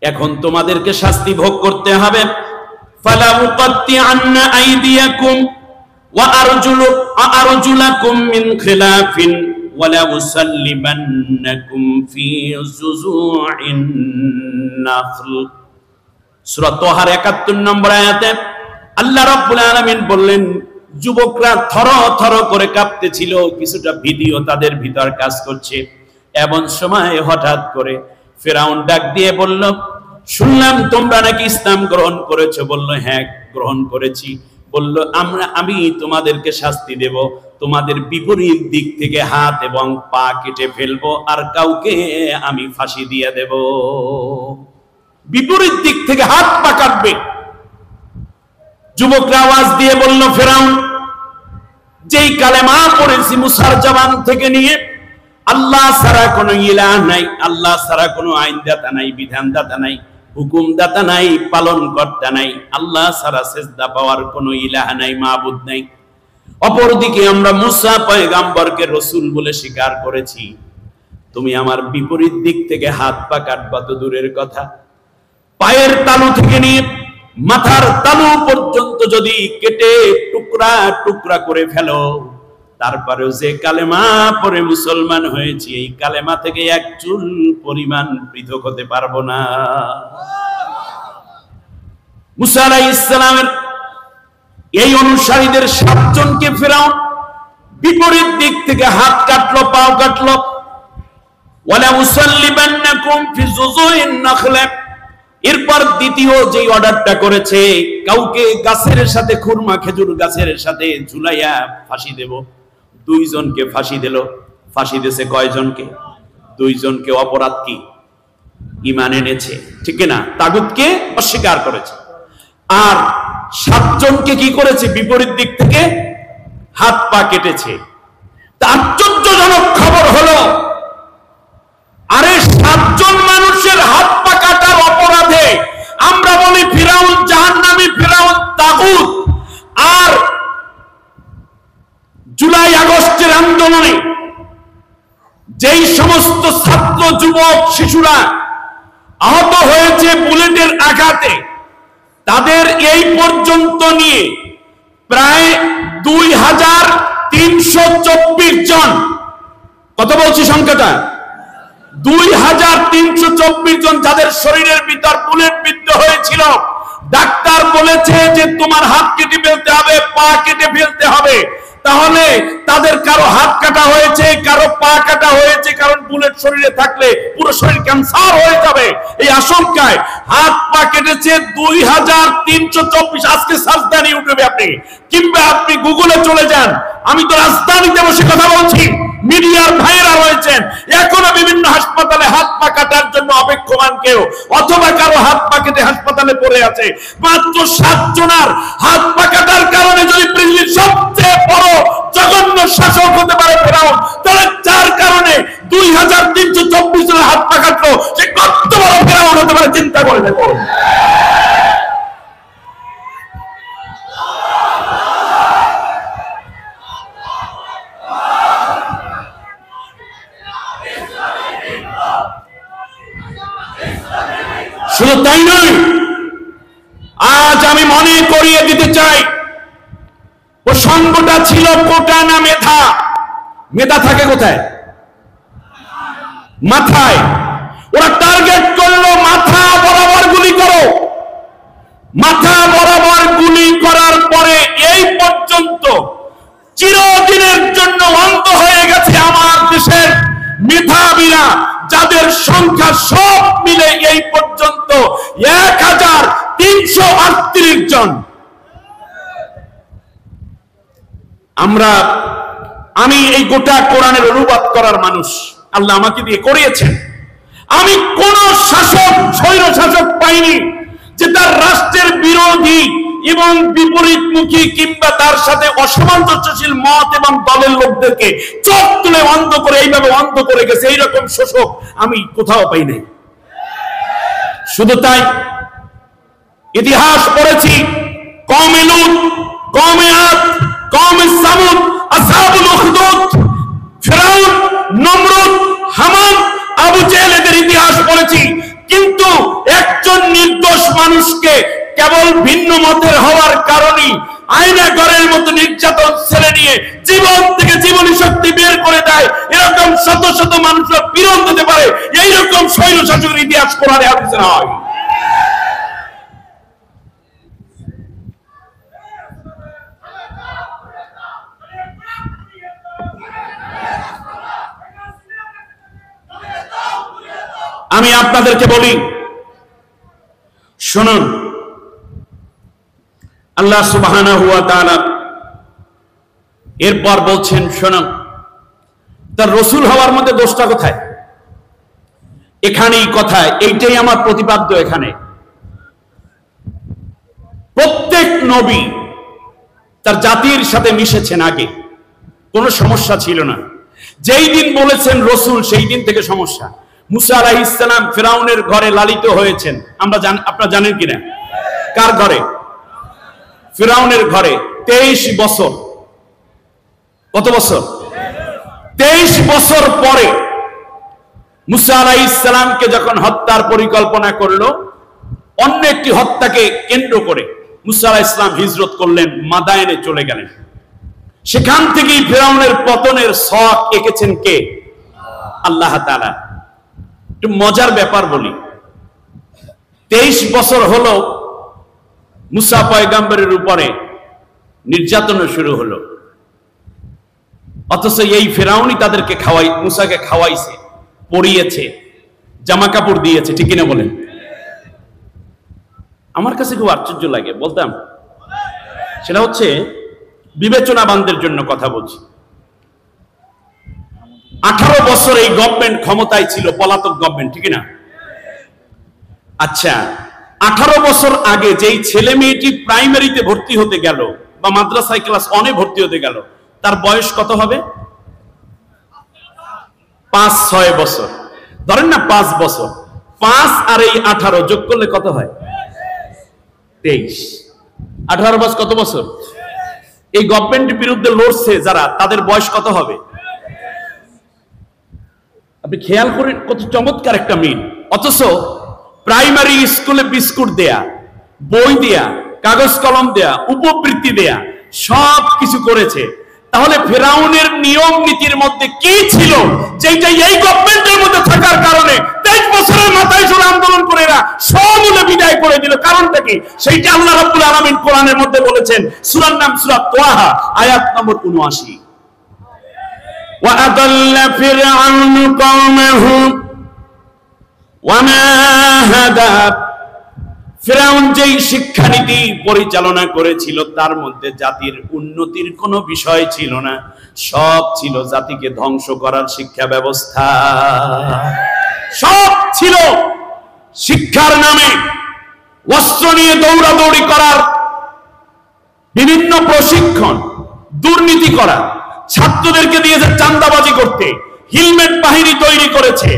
এখন তোমাদেরকে শাস্তি ভোগ করতে হবে। ফালা উকাত্তিআন্না আইদিয়াকুম ওয়া আরজুলাকুম মিন খিলাফিন ওয়া লা উসাল্লিবান্নাকুম ফি যুযু'ইন নাখল। সূরা তাহার 71 নম্বর আয়াতে আল্লাহ রাব্বুল আলামিন বললেন, যুবকরা থর থর করে কাঁপতেছিল, কিছুটা ভীতিও তাদের ভিতর কাজ করছে। এমন সময় হঠাৎ করে ফেরাউন ডাক দিয়ে বলল, শুনলাম তোমরা নাকি ইসলাম গ্রহণ করেছো। বলল, হ্যাঁ গ্রহণ করেছি। বলল, আমি তোমাদেরকে শাস্তি দেব, তোমাদের বিপরীত দিক থেকে হাত এবং পা কেটে ফেলবো, আর কাউকে আমি ফাঁসি দিয়ে দেব। বিপরীত দিক থেকে হাত পা কাটবে। যুবকরা আওয়াজ দিয়ে বলল, ফেরাউন, যেই কালেমা পড়েছি মুসার জবান থেকে নিয়ে, আল্লাহ ছাড়া কোনো ইলাহ নাই, আল্লাহ ছাড়া কোনো আইনদাতা নাই, বিধানদাতা নাই, হুকুমদাতা নাই, পালন কর্তা নাই, আল্লাহ ছাড়া সেজদা পাওয়ার কোনো ইলাহ নাই, মাবুদ নাই। অপরদিকে আমরা মুসা পয়গাম্বরকে রাসূল বলে স্বীকার করেছি। তুমি আমার বিপরীত দিক থেকে হাত পা কাটবা তো দূরের কথা, পায়ের তালু থেকে নিয়ে মাথার তালু পর্যন্ত যদি কেটে টুকরা টুকরা করে ফেলো, তারপরেও যে কালেমা পড়ে মুসলমান হয়েছি, এই কালেমা থেকে এক চুল পরিমাণ পৃথক হতে পারবো না। মুসা আলাইহিস সালামের এই অনুসারীদের 7 জনকে ফেরাউন বিপরীত দিক থেকে হাত কাটলো, পাও কাটলো। ওয়ালা উসাল্লিবান্নাকুম ফি জুযুইন নাখলা, এরপর দ্বিতীয় যে অর্ডারটা করেছে, কাউকে গাছের সাথে, খুরমা খেজুর গাছের সাথে ঝুলাইয়া ফাঁসি দেব। 2 জনকে ফাঁসি দিল। ফাঁসি দিয়েছে কয়জনকে? 2 জনকে। অপরাধ কি? ঈমান এনেছে, ঠিক না? তাগুতকে অস্বীকার করেছে। আর 7 জনকে কি করেছে? বিপরীত দিক থেকে হাত পা কেটেছে। আশ্চর্যজনক খবর হলো, আরে 7 জন মানুষের হাত পা কাটার অপরাধে আমরা বলি ফিরাউন জাহান্নামী, ফিরাউন তাগুত। আর জুলাই আগস্টের আন্দোলনে যেই সমস্ত ছাত্র, যুবক, শিশুরা আহত হয়েছে বুলেটের আঘাতে, তাদের এই পর্যন্ত নিয়ে প্রায় 2324 জন। কত বলছি সংখ্যাটা? 2324 জন, যাদের শরীরের ভিতর বুলেট বিদ্ধ হয়েছিল। ডাক্তার বলেছে যে তোমার হাত কেটে ফেলতে হবে, পা কেটে ফেলতে হবে। তাহলে তাদের কারো হাত কাটা হয়েছে, কারো পা কাটা হয়েছে, কারণ বুলেট শরীরে থাকলে পুরো শরীর ক্যান্সার হয়ে যাবে এই আশঙ্কায় হাত পা কেটেছে 2324। আজকে রাজধানী উঠবে আপনি, কিংবা আপনি গুগলে চলে যান। আমি তো রাজধানীতে বসে কথা বলছি, মিডিয়ার ভাইয়েরা রয়েছেন, এখনো বিভিন্ন হাসপাতালে হাত পা কাটার জন্য অপেক্ষমান কেউ, অথবা কারো হাত পা কেটে হাসপাতালে পড়ে আছে। মাত্র 7 জনের হাত পা কাটার কারণে যদি পৃথিবীর সবচেয়ে বড় জঘন্য শাসক হতে পারে ফেরাউন, তাহলে যার কারণে 2324 জনের হাত পা কাটলো, সে কত বড় ফেরাউন হতে পারে চিন্তা করে দেখুন। শুধু তাই নয়, আজ আমি মনে করিয়ে দিতে চাই, ও সঙ্গটা ছিল কোটা না মেধা। মেধা থাকে কোথায়? মাথায়। ওরা টার্গেট করলো মাথা বরাবর গুলি করো। মাথা বরাবর গুলি করার পরে এই পর্যন্ত চিরদিনের জন্য অন্ধ হয়ে গেছে আমার দেশের মেধাবীরা, যাদের সংখ্যা সব মিলে এই পর্যন্ত 1338 জন। আমি এই গোটা কোরআনের অনুবাদ করার মানুষ, আল্লাহ আমাকে দিয়ে করিয়েছেন। আমি কোন শাসক, স্বৈর শাসক পাইনি যে তার রাষ্ট্রের বিরোধী এবং বিপরীতমুখী কিংবা তার সাথে অসামঞ্জস্যশীল মত এবং দলের লোকদেরকে চোখ তুলে অন্ধ করে এইভাবে অন্ধ করে গেছে, এইরকম শোষক আমি কোথাও পাই নাই। শুধু তাই, ইতিহাস পড়েছি, কওমে লূত, কওমে আদ, কওমে সামুদ, আসহাবুল উখদুদ, ফিরআউন, নমরুদ, হামান, আবু জেহেল, এদের ইতিহাস পড়েছি। কিন্তু একজন নির্দোষ মানুষকে কেবল ভিন্ন মতের হওয়ার কারণে আয়না ঘরের মতো নির্যাতন ছেড়ে নিয়ে জীবন থেকে জীবনী শক্তি বের করে দেয়, এরকম শত শত মানুষরা পীড়ন দিতে পারে, এইরকম স্বৈর শাসকের ইতিহাস কোরআনে হাদিসে নয়। আমি আপনাদেরকে বলি, শুনুন, আল্লাহ সুবহানাহু ওয়া তাআলা এরপর বলছেন, শুনুন, তার রাসূল হওয়ার মধ্যে দোষটা কোথায়? এখানেই কথায়, এইটাই আমার প্রতিপাদ্য। এখানে প্রত্যেক নবী তার জাতির সাথে মিশেছেন, আগে কোনো সমস্যা ছিল না। যেই দিন বলেছেন রাসূল, সেই দিন থেকে সমস্যা। মুসা আলাইহিস সালাম ফিরাউনের ঘরে লালিত হয়েছেন, আপনারা জানেন কিনা? কার ঘরে? ফিরাউনের ঘরে 23 বছর। কত বছর? 23 বছর পরে মুসা আলাইহিস সালামকে যখন হত্যার পরিকল্পনা করলো, অন্য একটি হত্যাকে কেন্দ্র করে মুসা আলাইহিস সালাম হিজরত করলেন, মাদায়েনে চলে গেলেন। সেখান থেকেই ফিরাউনের পতনের ছক এঁকেছেন কে? আল্লাহ তাআলা। একটু মজার ব্যাপার বলি, 23 বছর হলো মুসা পয়গম্বরের উপরে নির্যাতন শুরু হলো, অথচ এই ফিরাউনই তাদেরকে মুসাকে খাওয়াইছে, পরিয়েছে, জামা কাপড় দিয়েছে, ঠিক কিনা বলেন? আমার কাছে খুব আশ্চর্য লাগে, বলতাম। সেটা হচ্ছে বিবেচনাবানদের জন্য কথা বলছি। 18 বছর এই গভর্নমেন্ট ক্ষমতায় ছিল, পলাতক গভর্নমেন্ট, ঠিক না? আচ্ছা, 18 বছর আগে যেই ছেলে মেয়েটি প্রাইমারিতে ভর্তি হতে গেল বা মাদ্রাসায় ক্লাস 1-এ ভর্তি হতে গেল, তার বয়স কত হবে? 5-6 বছর, ধরেন না 5 বছর। 5 আর এই 18 যোগ করলে কত হয়? 23। 18 বছর কত বছর? এই গভর্নমেন্টের বিরুদ্ধে লড়ছে যারা, তাদের বয়স কত হবে? আপনি খেয়াল করেন কত চমৎকার একটা মিল। অথচ প্রাইমারি স্কুলে বিস্কুট দেয়া, বই দেয়া, কাগজ কলম দেয়া, উপবৃত্তি দেয়া, সব কিছু করেছে। তাহলে ফিরাউনের নিয়ম নীতির মধ্যে কি ছিল যেটা এই গভর্নমেন্টের মধ্যে থাকার কারণে 23 বছরের মাথায় জোর আন্দোলন করে এরা সমূলে বিদায় করে দিল? কারণটা কি? সেইটা আল্লাহ রাব্বুল আলামিন কোরআনের মধ্যে বলেছেন। সূরার নাম সূরা তাহা, আয়াত নম্বর 79। وَأَضَلَّ فِرْعَوْنُ قَوْمَهُ وَمَا هَدَى। ফিরাউন যেই শিক্ষানীতি পরিচালনা করেছিল, তার মধ্যে জাতির উন্নতির কোনো বিষয় ছিল না, সব ছিল জাতিকে ধ্বংস করার শিক্ষা ব্যবস্থা। সব ছিল শিক্ষার নামে অস্ত্র নিয়ে দৌড়াদৌড়ি করার, বিভিন্ন প্রশিক্ষণ, দুর্নীতি করা, ছাত্রদেরকে দিয়েছে চাঁদাবাজি করতে, হেলমেট বাহিনী তৈরি করেছে,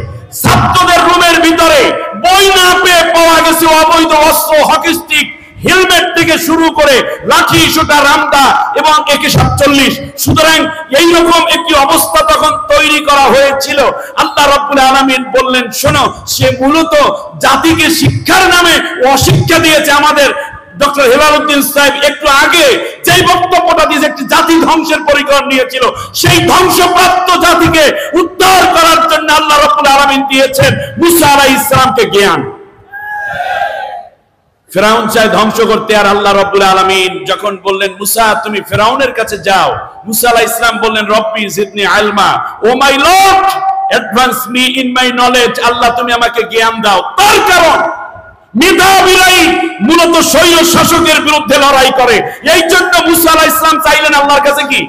ছাত্রদের রুমের ভিতরে বই না পেয়ে পাওয়া গেছে অবৈধ অস্ত্র, হকি স্টিক, হেলমেট থেকে শুরু করে লাঠি, সোটা, রামদা এবং AK-47। সুতরাং এইরকম একটি অবস্থা তখন তৈরি করা হয়েছিল। আল্লাহ রাব্বুল আলামিন বললেন, শোনো, সে মূলত জাতিকে শিক্ষার নামে অশিক্ষা দিয়েছে। আমাদের ডক্টর হেলালউদ্দিন সাহেব একটু আগে যেই বক্তব্যটা দিয়ে একটি জাতি ধ্বংসের পরিকল্পনা নিয়েছিল, সেই ধ্বংসপ্রাপ্ত জাতিকে উদ্ধার করার জন্য আল্লাহ রাব্বুল আলামিন দিয়েছেন মুসা আলাইহিস সালামকে জ্ঞান। ফিরাউন চায় ধ্বংস করতে, আর আল্লাহ রাব্বুল আলামিন যখন বললেন, মুসা তুমি ফিরাউনের কাছে যাও, মুসা আলাইহিস সালাম বললেন, রব্বি জিদনি ইলমা, O my lord advance me in my knowledge. আল্লাহ তুমি আমাকে জ্ঞান দাও। তার কারণ মেধাবীরাই মূলত স্বৈর শাসকের বিরুদ্ধে লড়াই করে। এই জন্য মুসা আলাইহিস সালাম চাইলেন আল্লাহর কাছে কি?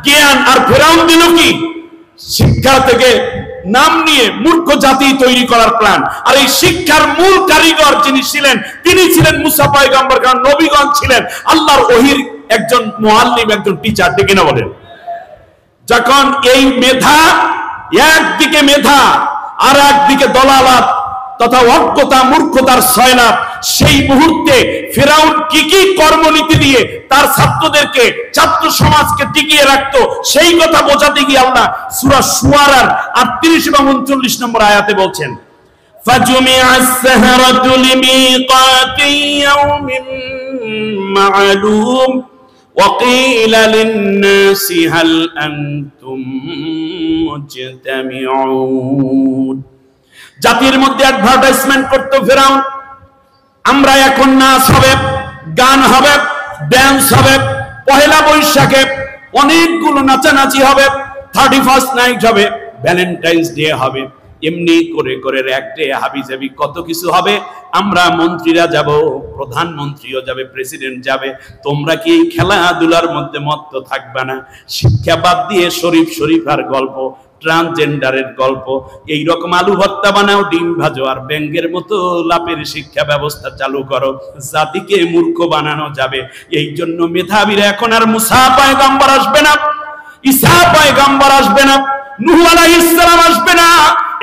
জ্ঞান। আর ফিরাউন দিল কি? শিক্ষা থেকে নাম নিয়ে মূর্খ জাতি তৈরি করার প্ল্যান। আর এই শিক্ষার মূল কারিগর যিনি ছিলেন, তিনি ছিলেন মুসা পয়গম্বর। কারণ নবীগণ ছিলেন আল্লাহর ওহীর একজন মুআল্লিম, একজন টিচার, ঠিক না বলেন? যখন এই মেধা, একদিকে মেধা আর একদিকে দলালাত তথা অজ্ঞতা, মূর্খতার সয়লাব, সেই মুহূর্তে ফিরাউন কি কি কর্মনীতি দিয়ে তার ছাত্রদেরকে, ছাত্র সমাজকে টিকিয়ে রাখতো, সেই কথা বোঝাতে গিয়ে আল্লাহ সূরা শুআরার 38 এবং 39 নম্বর আয়াতে বলছেন, ফাজুমিআস সাহারাতু লিমিকাতি ইয়াউমিন মা'লুম ওয়া ক্বিলা লিন-নাসি হাল আনতুম মুজতামিউন। জাতির মধ্যে অ্যাডভার্টাইজমেন্ট করতো ফিরাউন, আমরা এখন নাচ হবে, গান হবে, ড্যান্স হবে, পহেলা বৈশাখে অনেকগুলো নাচানাচি হবে, 31st নাইট হবে, ভ্যালেন্টাইন্স ডে হবে, এমনি করে করে র্যাকটে হাবিজাবি কত কিছু হবে। আমরা মন্ত্রীরা যাব, প্রধানমন্ত্রীও যাবে, প্রেসিডেন্ট যাবে। তোমরা কি এই খেলাধুলার মধ্যে মত্ত থাকবে না? শিক্ষা বাদ দিয়ে শরীফার গল্প, ট্রান্সজেন্ডারের গল্প, এইরকম আলু ভর্তা বানাও, ডিম ভাজো, আর ব্যাংকের মতো লাপের শিক্ষা ব্যবস্থা চালু করো। জাতিকে মূর্খ বানানো যাবে। এই জন্য মেধাবীরা এখন আর মুসা পয়গম্বর আসবে না, ঈসা পয়গম্বর আসবে না, নূহ আলাইহিস সালাম আসবে না,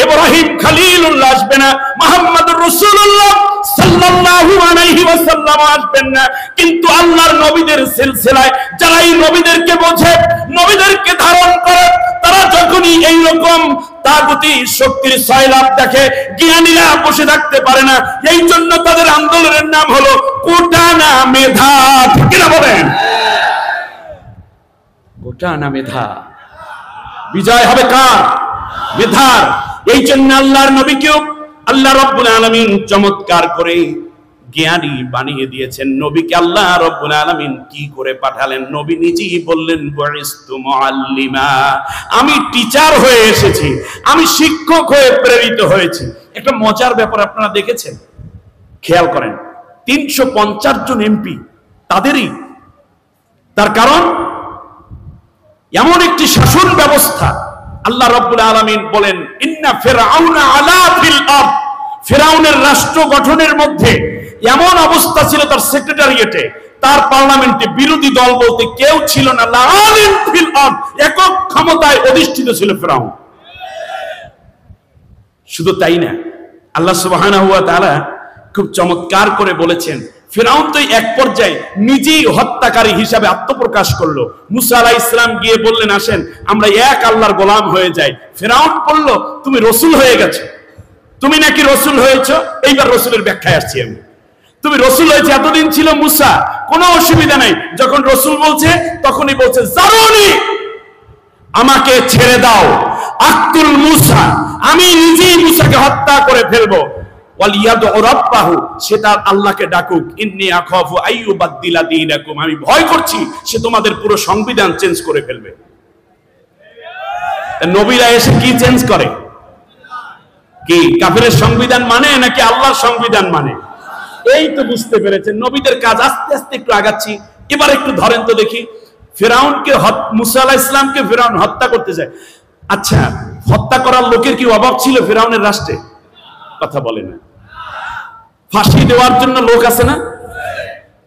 ইব্রাহিম খলিলুল্লাহ আসবে না, মুহাম্মদুর রাসূলুল্লাহ সাল্লাল্লাহু আলাইহি ওয়াসাল্লাম আসবেন না। কিন্তু আল্লাহর নবীদের সিলসিলায় যারা এই নবীদেরকে বোঝে, নবীদেরকে ধারণ করে, তারা যখনই এইরকম তাগুতি শক্তির সয়লাব দেখে, জ্ঞানীরা বসে থাকতে পারে না। এই জন্য তাদের আন্দোলনের নাম হলো কোটা না মেধা। ঠিক না বলেন? কোটা না মেধা। বিজয় হবে কার? মেধার। এই জন্য আল্লাহর নবীকেও আল্লাহ রাব্বুল আলামিন চমৎকার করে জ্ঞানী বানিয়ে দিয়েছেন। নবীকে আল্লাহ রাব্বুল আলামিন কি করে পাঠালেন? নবী নিজেই বললেন, বুইস্তু মুআল্লিমা, আমি টিচার হয়ে এসেছি, আমি শিক্ষক হয়ে প্রেরিত হয়েছি। একটা মজার ব্যাপার আপনারা দেখেছেন, খেয়াল করেন, 350 জন এমপি তাদেরই। তার কারণ এমন একটি শাসন ব্যবস্থা। আল্লাহ রাব্বুল আলামিন বলেন, ইন্না ফিরআউনা আলা ফিল আরদ, ফিরআউনের রাষ্ট্র গঠনের মধ্যে এমন অবস্থা ছিল, তার সেক্রেটারিয়েটে, তার পার্লামেন্টে বিরোধী দল বলতে কেউ ছিল না। লাআলিন ফিল আরদ, একক ক্ষমতায় অধিষ্ঠিত ছিল ফিরআউন। শুধু তাই না, আল্লাহ সুবহানাহু ওয়া তাআলা খুব চমৎকার করে বলেছেন, ফিরআউন তো এক পর্যায়ে নিজেই হত্যাকারী হিসাবে আত্মপ্রকাশ করলো। মুসা আলাইহিস সালাম গিয়ে বললেন, আসেন আমরা এক আল্লাহর গোলাম হয়ে যাই। ফিরআউন বলল, তুমি রসুল হয়ে গেছো, তুমি নাকি রসুল হয়েছো। এইবার রসুলের ব্যাখ্যায় আসছি আমি। তুমি রসুল হয়েছে, এতদিন ছিল মুসা, কোনো অসুবিধা নাই। যখন রসুল বলছে তখনই বলছে, জারুনি, আমাকে ছেড়ে দাও, আক্তুল মুসা, আমি নিজেই মুসাকে হত্যা করে ফেলবো। সে তার আল্লাহকে ডাকুক, ইন্নী আখাফু আইয়ুবাদদিলা দীনাকুম, আমি ভয় করছি সে তোমাদের পুরো সংবিধান চেঞ্জ করে ফেলবে। নবীরা এসে কি চেঞ্জ করে? কি কাফেরের সংবিধান মানে নাকি আল্লাহর সংবিধান মানে? এই তো বুঝতে পেরেছেন নবীদের কাজ। আস্তে আস্তে একটু আগাচ্ছি, এবার একটু ধরেন তো দেখি। ফিরআউনকে, মুসা আলাইহিস সালামকে ফিরআউন হত্যা করতে যায়। আচ্ছা, হত্যা করার লোকের কি অভাব ছিল ফিরআউনের রাষ্ট্রে? কথা বলে না। ফাঁসি দেওয়ার জন্য লোক আছে না?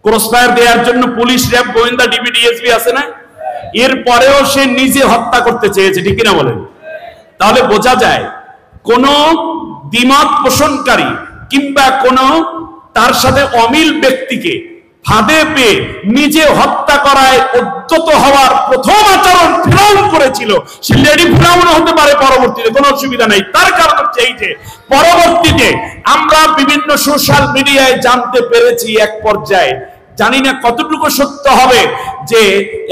ক্রসফায়ার দেওয়ার জন্য পুলিশ, র্যাব, গোয়েন্দা, ডিবি, ডিএসপি আছে না? এরপরেও সে নিজে হত্যা করতে চেয়েছে, ঠিক কিনা বলেন? তাহলে বোঝা যায় কোন দ্বিমত পোষণকারী কিংবা কোন তার সাথে অমিল ব্যক্তিকে ফাঁদে পেয়ে নিজে হত্যা করায় উদ্যত হওয়ার প্রথম আচরণ ফিরআউন করেছিল। সে লেডি ফিরআউন হতে পারে পরবর্তীতে, কোনো অসুবিধা নেই। তার কারণ হচ্ছে এই যে পরবর্তীতে আমরা বিভিন্ন সোশ্যাল মিডিয়ায় জানতে পেরেছি, এক পর্যায়ে জানি না কতটুকু সত্য হবে, যে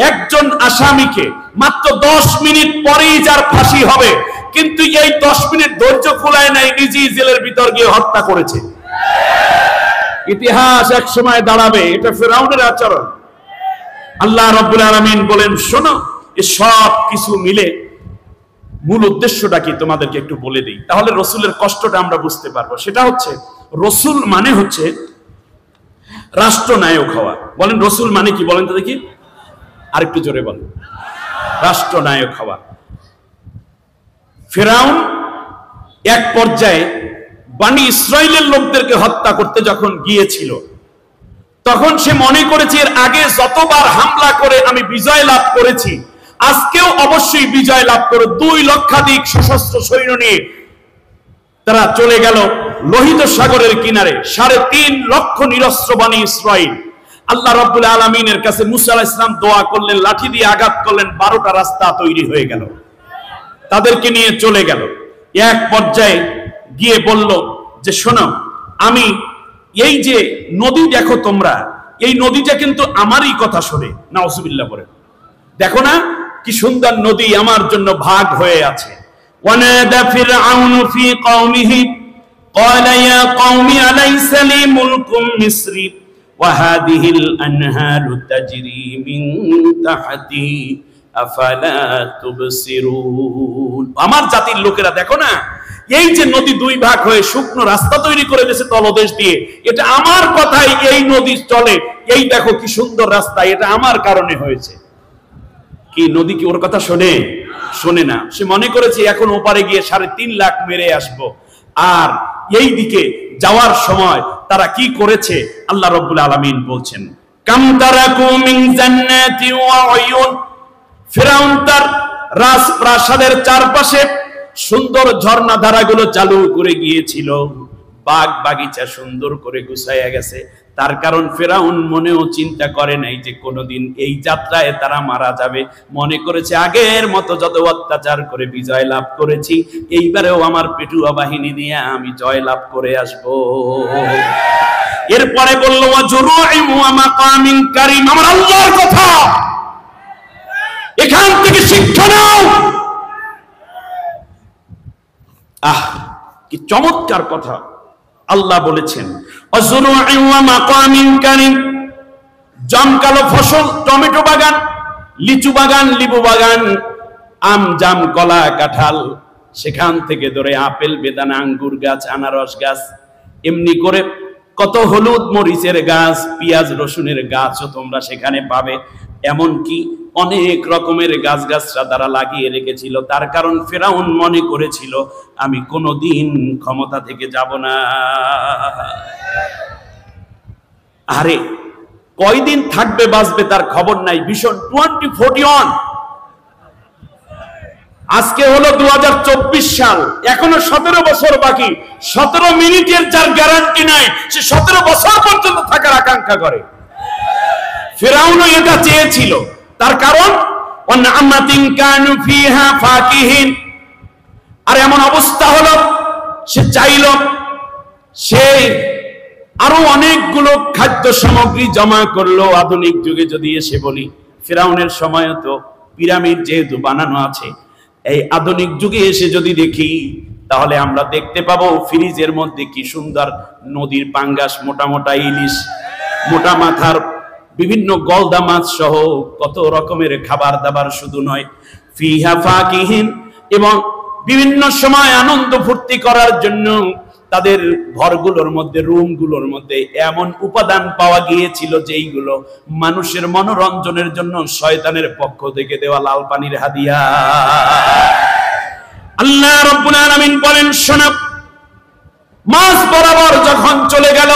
একজন আসামিকে মাত্র 10 মিনিট পরেই যার ফাঁসি হবে, কিন্তু এই 10 মিনিট ধৈর্য কুলায় নাই, নিজেই জেলের ভিতর গিয়ে হত্যা করেছে। ইতিহাস এক সময় দাঁড়াবে, এটা ফিরআউনের আচরণ। আল্লাহ রাব্বুল আলামিন বলেন, শোনো, এই সব কিছু মিলে মূল উদ্দেশ্যটা কি তোমাদেরকে একটু বলে দিই, তাহলে রসুলের কষ্টটা আমরা বুঝতে পারবো। সেটা হচ্ছে, রসুল মানে হচ্ছে রাষ্ট্রনায়ক হওয়া। বলেন রসুল মানে কি? বলেন তো দেখি, আরেকটু জোরে বলেন। রাষ্ট্রনায়ক হওয়া। ফিরআউন এক পর্যায়ে বনি ইসরাইলের লোকদেরকে হত্যা করতে যখন গিয়েছিল, তখন সে মনে করেছে এর আগে যতবার হামলা করে আমি বিজয় লাভ করেছি, আজকেও অবশ্যই বিজয় লাভ করে 2 লক্ষাধিক সশস্ত্র সৈন্য নিয়ে তারা চলে গেল লোহিত সাগরের কিনারে। 3.5 লক্ষ নিরস্ত্র বনি ইসরাইল। আল্লাহ রাব্বুল আলামিনের কাছে মুসা আলাইহিস সালাম দোয়া করলেন, লাঠি দিয়ে আঘাত করলেন, 12টা রাস্তা তৈরি হয়ে গেল, তাদেরকে নিয়ে চলে গেল। এক পর্যায়ে গিয়ে বলল যে, শোনো, আমি এই যে নদী দেখো তোমরা, এই নদীটা কিন্তু আমারই কথা শোনে। নাউজুবিল্লাহ বলে, দেখো না কি সুন্দর নদী আমার জন্য ভাগ হয়ে আছে। ওয়ানাদা ফিরআউন ফি কওমিহি ক্বালা ইয়া কওমি আলাইসা লি মুলকুম মিসরি ওয়া হাদিহিল আনহারু তাজরি মিন তাহতি আফালা তুবসিরুন। আমার জাতির লোকেরা দেখো না, এই যে নদী দুই ভাগ হয়ে শুকনো রাস্তা তৈরি করে দিয়েছে তলদেশ দিয়ে, এটা আমার কথাই এই নদী চলে, এই দেখো কি সুন্দর রাস্তা, এটা আমার কারণে হয়েছে। কি নদী কি ওর কথা শোনে? শোনে না। সে মনে করেছে এখন ওপারে গিয়ে 3.5 লাখ মেরে আসবো। আর এই দিকে যাওয়ার সময় তারা কি করেছে আল্লাহ রাব্বুল আলামিন বলছেন, কাম তারাকু মিন জান্নাতি ওয়া উয়ুন। ফিরাউন তার রাজপ্রাসাদের চারপাশে সুন্দর ঝর্ণা ধারাগুলো চালু করে গিয়েছিল, বাগ বাগিচা সুন্দর করে গুছাইয়া গেছে। তার কারণ ফিরাউন মনেও চিন্তা করে নাই যে কোনোদিন এই যাত্রায় তারা মারা যাবে। মনে করেছে আগের মতো যত অত্যাচার করে বিজয় লাভ করেছি, এইবারেও আমার পেটুয়া বাহিনী দিয়ে আমি জয় লাভ করে আসব। এরপরে বলল ওয়াজুরুইম ওয়া মাকামিন কারীম। আমার আল্লাহর কথা, এখান থেকে শিক্ষা নাও। আহ, কি চমৎকার কথা আল্লাহ বলেছেন, ওয়াজুরুইম ওয়া মাকামিন কারীম। জমকালো ফসল, টমেটো বাগান, লিচু বাগান, লেবু বাগান, আম জাম কলা কাঁঠাল, সেখান থেকে ধরে আপেল বেদানা আঙ্গুর গাছ আনারস গাছ, এমনি করে কত হলুদ মরিচের গাছ, পেঁয়াজ রসুনের গাছও তোমরা সেখানে পাবে। এমনকি অনেক রকমের গাছগাছরা তারা লাগিয়ে রেখেছিল। তার কারণ ফিরাউন মনে করেছিল আমি কোনোদিন ক্ষমতা থেকে যাব না। আরে কয়দিন থাকবে বাঁচবে তার খবর নাই। ভীষণ 2041, আজকে হলো 2024 সাল, এখনো 17 বছর বাকি। 17 মিনিটের যার গ্যারান্টি নাই, সে 17 বছর পর্যন্ত থাকার আকাঙ্ক্ষা করে। ফিরাউনও এটা চেয়েছিল। তার কারণ ওয়ানামাতিন কানু ফিহা ফাকিহিন। আর এমন অবস্থা হলো সে চাইল সে আরো অনেকগুলো খাদ্য সামগ্রী জমা করলো। আধুনিক যুগে যদি এসে বলি, ফিরাউনের সময় তো পিরামিড যেহেতু বানানো আছে, এই আধুনিক যুগে এসে যদি দেখি তাহলে আমরা দেখতে পাবো ফ্রিজের মধ্যে কি সুন্দর নদীর পাঙ্গাস, মোটা মোটা ইলিশ, মোটা মাথার বিভিন্ন গলদা মাছ সহ কত রকমের খাবার দাবার। শুধু নয়, ফিহা ফাকিহিন, এবং বিভিন্ন সময় আনন্দ ফুর্তি করার জন্য তাদের ঘরগুলোর মধ্যে, রুমগুলোর মধ্যে এমন উপাদান পাওয়া গিয়েছিল যেইগুলো মানুষের মনোরঞ্জনের জন্য শয়তানের পক্ষ থেকে দেওয়া লাল পানির হাদিয়া। আল্লাহ রাব্বুল আলামিন বলেন, শোনো, মাস বরাবর যখন চলে গেল,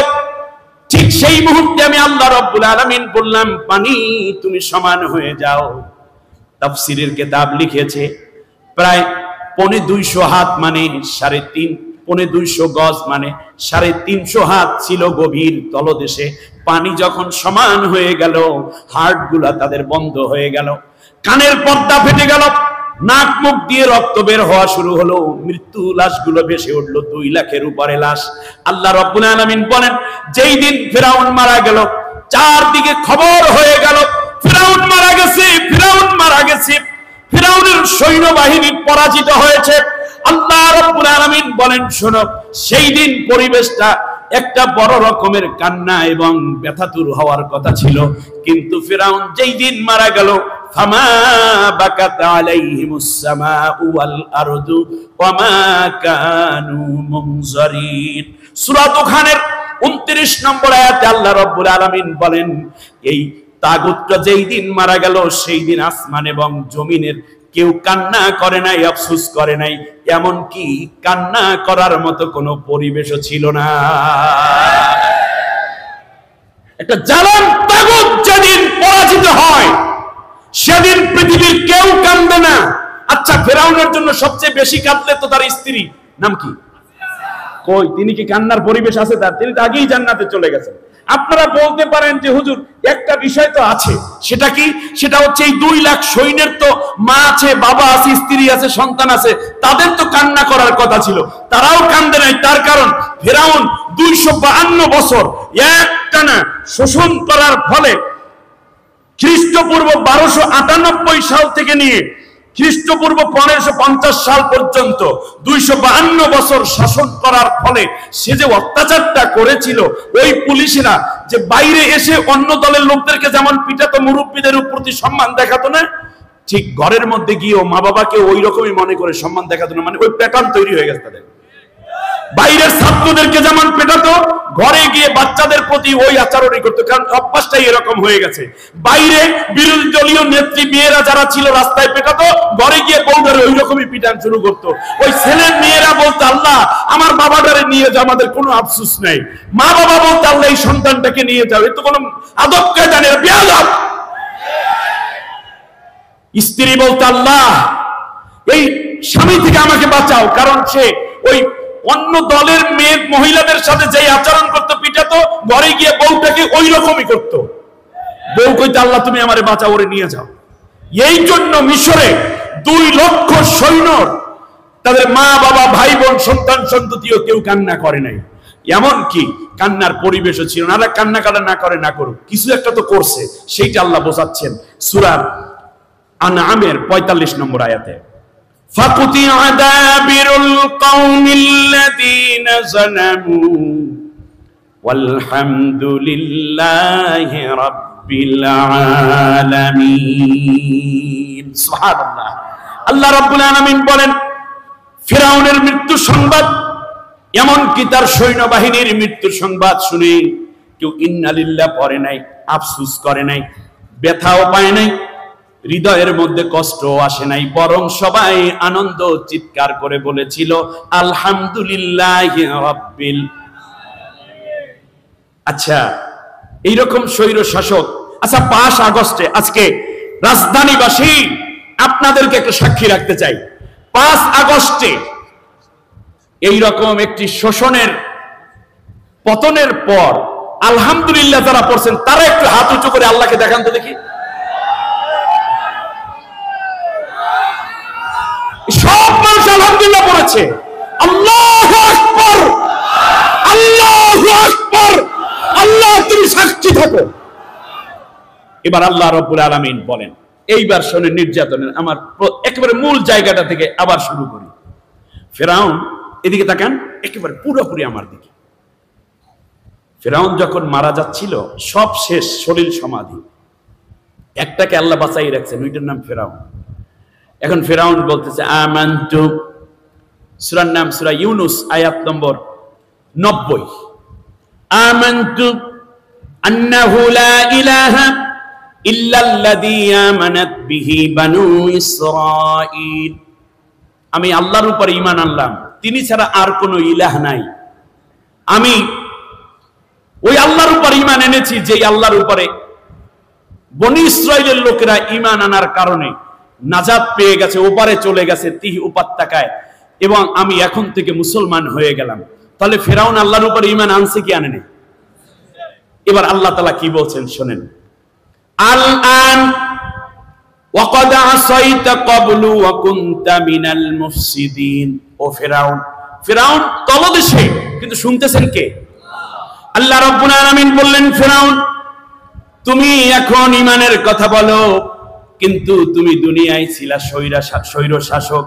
ঠিক সেই মুহূর্তে আমি আল্লাহ রাব্বুল আলামিন বললাম, পানি তুমি সমান হয়ে যাও। তাফসীরের কিতাব লিখেছে প্রায় 250 হাত, মানে 3.5, 250 গজ, মানে 350 হাত ছিল গভীর তলদেশে। পানি যখন সমান হয়ে গেল, হার্টগুলা তাদের বন্ধ হয়ে গেল, কানের পর্দা ফেটে গেল, নাক মুখ দিয়ে রক্ত বের হওয়া শুরু হলো, মৃত্যু লাশগুলো ভেসে উঠলো, 2 লাখের উপরে লাশ। আল্লাহ রাব্বুল আলামিন বলেন, যেই দিন ফিরাউন মারা গেল, চারদিকে খবর হয়ে গেল ফিরাউন মারা গেছে, ফিরাউন মারা গেছে, ফিরাউনের সৈন্যবাহিনী পরাজিত হয়েছে। আল্লাহ রাব্বুল আলামিন বলেন, শোনো, সেই দিন পরিবেশটা একটা বড় রকমের কান্না এবং ব্যথাতুর হওয়ার কথা ছিল, কিন্তু ফিরাউন যেই দিন মারা গেল, ফামা বাকাত আলাইহিমুস সামাউ ওয়াল আরদু ওয়া মা কানু মুনজারিন। সূরা দুখানের 29 নম্বর আয়াতে আল্লাহ রাব্বুল আলামিন বলেন, এই তাগুতটা যেই দিন মারা গেল, সেই দিন আসমান এবং জমিনের কেউ কান্না করে নাই, আফসোস করে নাই, এমনকি কান্না করার মতো কোনো পরিবেশও ছিল না। একটা জালান তাগুত যেদিন পরাজিত হয়, সেদিন পৃথিবীর কেউ কান্দে না। আচ্ছা, ফিরাউনের জন্য সবচেয়ে বেশি কাঁদলে তো তার স্ত্রী, নাম কি? কই, তিনি কি কান্নার পরিবেশ আছে তার? তিনি তো আগেই জান্নাতে চলে গেছেন। আপনারা বলতে পারেন যে হুজুর একটা বিষয় তো আছে, সেটা কি? সেটা হচ্ছে এই 2 লাখ সৈন্যের তো মা আছে, বাবা আছে, স্ত্রী আছে, সন্তান আছে, তাদের তো কান্না করার কথা ছিল, তারাও কান্দে নাই। তার কারণ ফিরাউন 252 বছর একটানা শোষণ করার ফলে খ্রিস্টপূর্ব 1298 সাল থেকে নিয়ে খ্রিস্টপূর্ব 1550 সাল পর্যন্ত 252 বছর শাসন করার ফলে সে যে অত্যাচারটা করেছিল, ওই পুলিশরা যে বাইরে এসে অন্য দলের লোকদেরকে যেমন পিটাতো, মুরব্বীদের প্রতি সম্মান দেখাতো না, ঠিক ঘরের মধ্যে গিয়েও মা বাবাকে ওই রকমই মনে করে সম্মান দেখাতো না, মানে ওই প্যাটার্ন তৈরি হয়ে গেছে তাদের। বাইরের ছাত্রদেরকে যেমন পেটাতো, ঘরে গিয়ে বাচ্চাদের প্রতি ওই আচরণই করতো, কারণ অভ্যাসটাই এরকম হয়ে গেছে। বাইরে বিরোধী দলীয় নেত্রী মেয়েরা যারা ছিল রাস্তায় পেটাতো, ঘরে গিয়ে বউদের ওই রকমই পিটান শুরু করতো। ওই ছেলের মেয়েরা বলতো, আল্লাহ আমার বাবাটারে নিয়ে যাও, আমাদের কোনো আফসোস নাই। মা বাবা বলতো, আল্লাহ এই সন্তানটাকে নিয়ে যাও, এ তো কোনো আদব কায়দা নেই, বেয়াদব। স্ত্রী বলতো, আল্লাহ এই স্বামী থেকে আমাকে বাঁচাও, কারণ সে ওই অন্য দলের মেয়ে মহিলাদের সাথে যে আচরণ করতো, পিটাতো, ঘরে গিয়ে বউটাকে ওই রকমই করতো। বউ কইতে, আল্লাহ তুমি আমারে বাঁচাও, ওরে নিয়ে যাও। এই জন্য মিশরে 2 লক্ষ সৈন্য, তাদের মা বাবা ভাই বোন সন্তান সন্ততিও কেউ কান্না করে নাই। এমন কি কান্নার পরিবেশও ছিল না। কান্না কাটা না করে না করুক, কিছু একটা তো করছে, সেইটা আল্লাহ বোঝাচ্ছেন সূরা আনআমের 45 নম্বর আয়াতে। فَقُطِعَ دَابِرُ الْقَوْمِ الَّذِينَ ظَلَمُوا وَالْحَمْدُ لِلَّهِ رَبِّ الْعَالَمِينَ। সুবহানাল্লাহ। আল্লাহ রাব্বুল আলামিন বলেন, ফিরাউনের মৃত্যু সংবাদ, এমন কি তার সৈন্যবাহিনীর মৃত্যুর সংবাদ শুনে কেউ ইন্না লিল্লাহ পড়ে নাই, আফসোস করে নাই, ব্যথাও পায় নাই, হৃদয়ের মধ্যে কষ্ট আসে নাই, বরং সবাই আনন্দ চিৎকার করে বলেছিল আলহামদুলিল্লাহি রাব্বিল। আচ্ছা, এইরকম স্বৈর শাসক, আচ্ছা 5 আগস্টে আজকে রাজধানীবাসী আপনাদেরকে একটা সাক্ষী রাখতে চাই। 5 আগস্টে এইরকম একটি শোষণের পতনের পর আলহামদুলিল্লাহ যারা পড়ছেন, তারা একটু হাত উঁচু করে আল্লাহকে দেখান তো দেখি। সব মানুষ আলহামদুলিল্লাহ পড়েছে। আল্লাহু আকবার, আল্লাহু আকবার, আল্লাহ তুমি সাক্ষী থাকো। এবার আল্লাহ রাব্বুল আলামিন বলেন, এইবার শোনেন নির্যাতনের আমার একেবারে মূল জায়গাটা থেকে আবার শুরু করি। ফিরাউন, এদিকে তাকান, একেবারে পুরোপুরি আমার দিকে। ফিরাউন যখন মারা যাচ্ছিল, সব শেষ, শরীর সমাধি, একটাকে আল্লাহ বাঁচাই রাখছেন, ওইটার নাম ফিরাউন। এখন ফিরাউন বলতেছে আমানতু, সূরার নাম সূরা ইউনুস, আয়াত নম্বর 90। আমানতু আন্নাহু লা ইলাহা ইল্লাল্লাযী আমানাত বিহি বানু ইসরাঈল। আমি আল্লাহর উপর ঈমান আনলাম, তিনি ছাড়া আর কোনো ইলাহ নাই। আমি ওই আল্লাহর উপর ঈমান এনেছি, যেই আল্লাহর উপরে বনী ইসরাঈলের লোকেরা ঈমান আনার কারণে নাজাত পেয়ে গেছে, ওপারে চলে গেছে তিহ উপত্যকায়, এবং আমি এখন থেকে মুসলমান হয়ে গেলাম। তাহলে ফিরাউন আল্লাহর উপর ঈমান আনছে কি আনেনি? এবার আল্লাহ তাআলা কি বলছেন শোনেন, আল-আন ওয়াকাদ আসাইতা ক্বাবলু ওয়া কুনতা মিনাল মুফসিদিন। ও ফিরাউন, ফিরাউন তলদেশে, কিন্তু শুনতেছেন কে? আল্লাহ রাব্বুল আলামিন বললেন, ফিরাউন তুমি এখন ঈমানের কথা বলো, কিন্তু তুমি দুনিয়ায় ছিলা স্বৈর শাসক,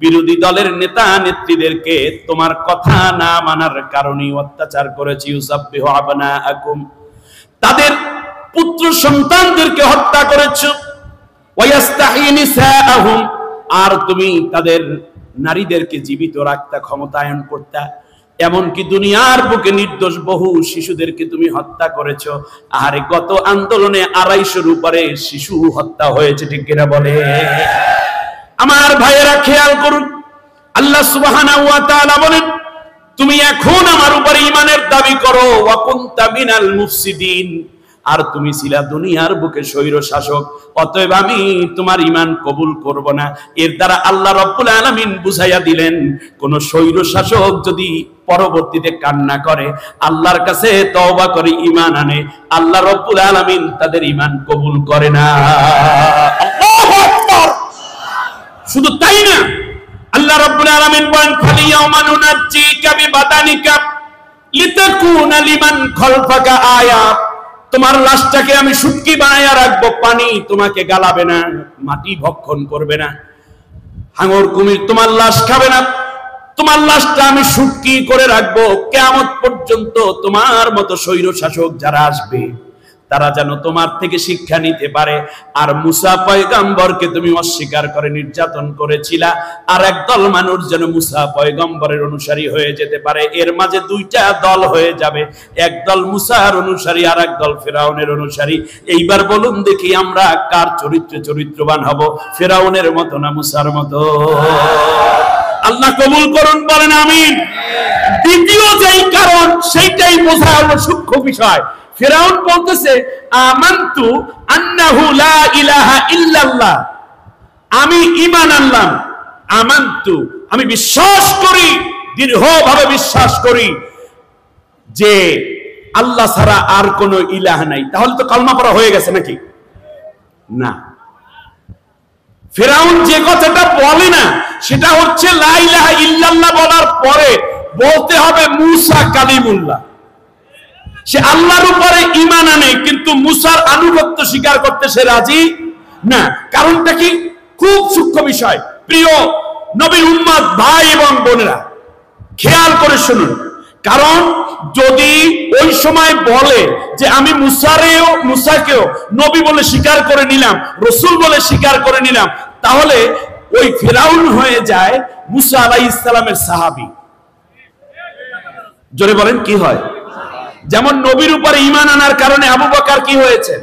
বিরোধী দলের নেতা নেত্রীদেরকে তোমার কথা না মানার কারণে অত্যাচার করেছি। ইউসাব্বিহু আবনাআকুম, তাদের পুত্র সন্তানদেরকে হত্যা করেছো। ওয়া ইস্তাহি নিসাআহুম, আর তুমি তাদের নারীদেরকে জীবিত রাখতে ক্ষমতায়ন করতে। এমনকি দুনিয়ার বুকে নির্দোষ বহু শিশুদেরকে তুমি হত্যা করেছো। আর গত আন্দোলনে 250-র উপরে শিশু হত্যা হয়েছে, ঠিক কিনা বলে? আমার ভাইয়েরা খেয়াল করুন, আল্লাহ সুবহানাহু ওয়া তাআলা বলেন, তুমি এখন আমার উপরে ঈমানের দাবি করো, ওয়া কুনতা মিনাল মুফসিদিন, আর তুমি ছিলা দুনিয়ার বুকে স্বৈর শাসক, অতএব আমি তোমার ঈমান কবুল করব না। এর দ্বারা আল্লাহ রাব্বুল আলামিন বুঝাইয়া দিলেন, কোন স্বৈর শাসক যদি পরবর্তীতে কান্না করে, আল্লাহর কাছে তওবা করে ঈমান আনে, আল্লাহ রাব্বুল আলামিন তাদের ঈমান কবুল করে না। আল্লাহু আকবার। শুধু তাই না, আল্লাহ রাব্বুল আলামিন বলেন, ফালিয়াউমা নুনাজ্জিকা বিবাদানিকা লিতাকুনা লিমান খালফাকা আয়াত। তোমার লাশটাকে আমি শুটকি বানাইয়া রাখবো, পানি তোমাকে গালাবে না, মাটি ভক্ষণ করবে না, হাঙর কুমির তোমার লাশ খাবে না। তোমার লাশটা আমি শুটকি করে রাখবো, কিয়ামত পর্যন্ত তোমার মতো স্বৈর শাসক যারা আসবে তারা যেন তোমার থেকে শিক্ষা নিতে পারে। আর মুসা পয়গম্বরকে তুমি অস্বীকার করে নির্যাতন করেছিলা, আর একদল মানুষ যেন মুসা পয়গম্বরের অনুসারী হয়ে যেতে পারে। এর মাঝে দুইটা দল হয়ে যাবে, একদল মুসার অনুসারী আর একদল ফেরাউনের অনুসারী। এইবার বলুন দেখি আমরা কার চরিত্রে চরিত্রবান হব, ফেরাউনের মতো না মুসার মতো? আল্লাহ কবুল করুন, বলেন আমিন। দ্বিতীয় যেই কারণ সেইটাই বোঝা হলো সূক্ষ্ম বিষয়। ফেরাউন বলতেছে আমানতু আন্নাহু লা ইলাহা ইল্লাল্লাহ, আমি ঈমান আনলাম। আমানতু, আমি বিশ্বাস করি, দৃঢ়ভাবে বিশ্বাস করি যে আল্লাহ ছাড়া আর কোনো ইলাহ নাই। তাহলে তো কালমা পড়া হয়ে গেছে নাকি? না, ফেরাউন যে কথাটা বলে না সেটা হচ্ছে লা ইলাহা ইল্লাল্লাহ বলার পরে বলতে হবে মুসা কালিমুল্লাহ। সে আল্লাহর উপরে ঈমান আনে, কিন্তু মুসার আনুগত্য স্বীকার করতে সে রাজি না। কারণটা কি? খুব সূক্ষ্ম বিষয়। প্রিয় নবীর উম্মত ভাই এবং বোনেরা, খেয়াল করে শুনুন। কারণ যদি ওই সময় বলে যে আমি মুসাকেও নবী বলে স্বীকার করে নিলাম, রসুল বলে স্বীকার করে নিলাম, তাহলে ওই ফেরাউন হয়ে যায় মুসা আলাইহিস সালামের সাহাবী। জোরে বলেন কি হয়? যেমন নবীর উপরে ঈমান আনার কারণে আবু বকর কি হয়েছেন,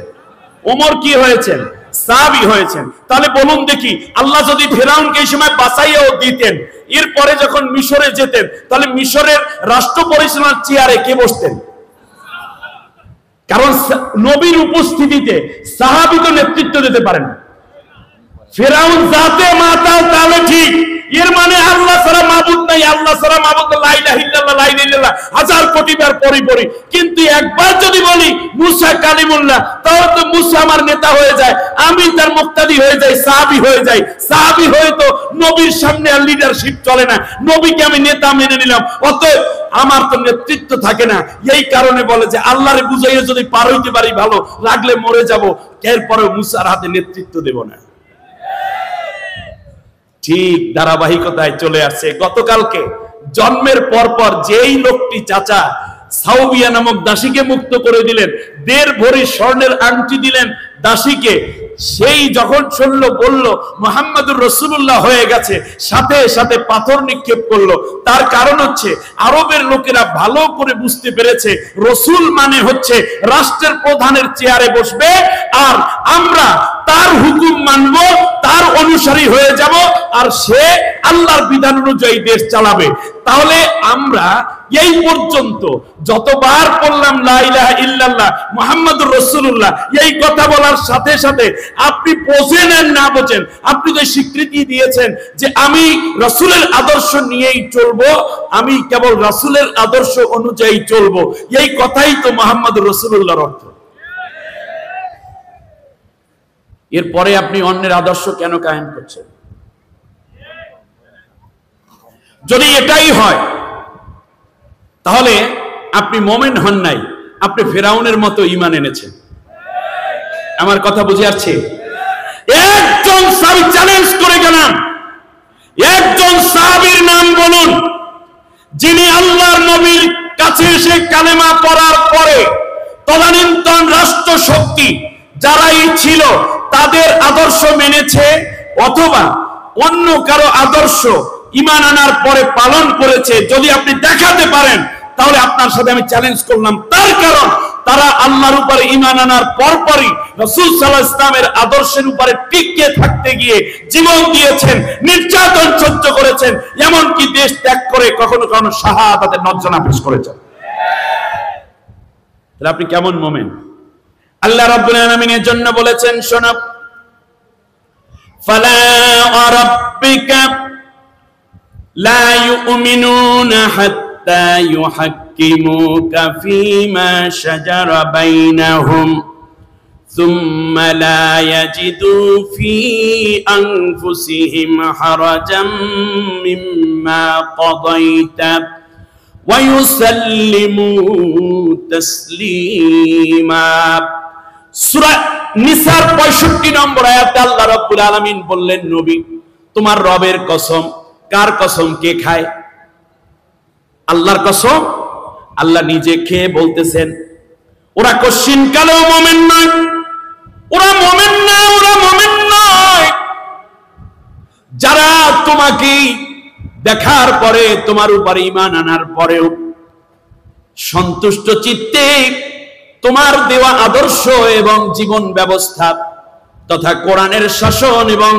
ওমর কি হয়েছেন, সাহাবী হয়েছেন। তাহলে বলুন দেখি, আল্লাহ যদি ফেরাউনকে এই সময় বাঁচাইয়াও দিতেন, এরপরে যখন মিশরে যেতেন, তাহলে মিশরের রাষ্ট্র পরিচালনার চেয়ারে কে বসতেন? কারণ নবীর উপস্থিতিতে সাহাবী তো নেতৃত্ব দিতে পারেন না। ফেরাউন যাতে মাতাল তাহলে ঠিক, এর মানে আল্লাহ ছাড়া মাবুদ নাই, আল্লাহ ছাড়া মাবুদ লা ইলাহা ইল্লাল্লাহ, লা ইলাহা ইল্লাল্লাহ হাজার কোটি বার পড়ি। কিন্তু একবার যদি বলি মুসা কালিমুল্লাহ, তাহলে তো মুসা আমার নেতা হয়ে যায়, আমি তার মুক্তাদি হয়ে যাই, সাহাবী হয়ে যাই। সাহাবী হয়ে তো নবীর সামনে আর লিডারশিপ চলে না, নবীকে আমি নেতা মেনে নিলাম, অতএব আমার তো নেতৃত্ব থাকে না। এই কারণে বলে যে আল্লাহরে বুঝাইয়া যদি পার হইতে পারি ভালো, লাগলে মরে যাব, এরপরে মুসার হাতে নেতৃত্ব দেব না। ঠিক ধারাবাহিকতায় চলে আসছে। গতকালকে জন্মের পরপর যেই লোকটি চাচা সাউবিয়া নামক দাসীকে মুক্ত করে দিলেন, 1.5 ভরি স্বর্ণের আংটি দিলেন দাসীকে, সেই যখন শুনল বলল মুহাম্মদুর রাসূলুল্লাহ হয়ে গেছে, সাথে সাথে পাথর নিক্ষেপ করলো। তার কারণ হচ্ছে আরবের লোকেরা ভালো করে বুঝতে পেরেছে রসুল মানে হচ্ছে রাষ্ট্রের প্রধানের চেয়ারে বসবে, আর আমরা তার হুকুম মানব, তার অনুসারী হয়ে যাব, আর সে আল্লাহর বিধান অনুযায়ী দেশ চালাবে। তাহলে আমরা এই পর্যন্ত যতবার পড়লাম লা ইলাহা ইল্লাল্লাহ মুহাম্মাদুর রাসূলুল্লাহ, এই কথা বলার সাথে সাথে আপনি বোঝেন আর না বোঝেন, আপনি তো স্বীকৃতি দিয়েছেন যে আমি রাসূলের আদর্শ নিয়েই চলবো, আমি কেবল রাসূলের আদর্শ অনুযায়ী চলবো। এই কথাই তো মুহাম্মাদুর রাসূলুল্লাহর অর্থ। এরপরে আপনি অন্যের আদর্শ কেন কায়েম করছেন? যদি এটাই হয় তাহলে আপনি মুমিন হন নাই, আপনি ফেরাউনের মতো ঈমান এনেছেন। আমার কথা বুঝে আসছে? একজন সাহাবী চ্যালেঞ্জ করে গেলাম, একজন সাহাবীর নাম বলুন যিনি আল্লাহর নবীর কাছে এসে কালেমা পড়ার পরে তদানীন্তন রাষ্ট্র শক্তি যারাই ছিল তাদের আদর্শ মেনেছে, অথবা অন্য কারো আদর্শ ঈমান আনার পরে পালন করেছে। যদি আপনি দেখাতে পারেন তাহলে আপনার সাথে আমি চ্যালেঞ্জ করলাম। তার কারণ তারা আল্লাহর উপরে ঈমান আনার পরপরই রাসূল সাল্লাল্লাহু আলাইহি ওয়াসাল্লামের আদর্শের উপরে টিকে থাকতে গিয়ে জীবন দিয়েছেন, নির্যাতন সহ্য করেছেন, এমনকি দেশ ত্যাগ করে কখনো কখনো শাহাদাতের নজরানা পেশ করেছেন। তাহলে আপনি কেমন মুমিন? আল্লাহ রাব্বুল আলামিনের জন্য বলেছেন, শোনো, ফালা রাব্বিকা লা ইউমিনুনা হাত্তা ইউহাক্কিমুকা ফীমা শাজারা বাইনাহুম সুম্মা লা ইয়াজিদু ফী আনফুসিহিম হারাজাম মিম্মা কাদাইতা ওয়া ইউসাল্লিমু তাসলিমা। সূরা নিসার 65 নম্বর আয়াতে আল্লাহ রাব্বুল আলামিন বললেন, নবী তোমার রবের কসম। কার কসম? কে খায়? আল্লাহর কসম। আল্লাহ নিজে খেয়ে বলতেছেন, ওরা কশ্চিন কালেও মুমিন নয়, ওরা মুমিন না, ওরা মুমিন নয়। যারা তোমাকে দেখার পরে, তোমার উপরে ঈমান আনার পরেও সন্তুষ্ট চিত্তে তোমার দেওয়া আদর্শ এবং জীবন ব্যবস্থা তথা কোরআনের শাসন এবং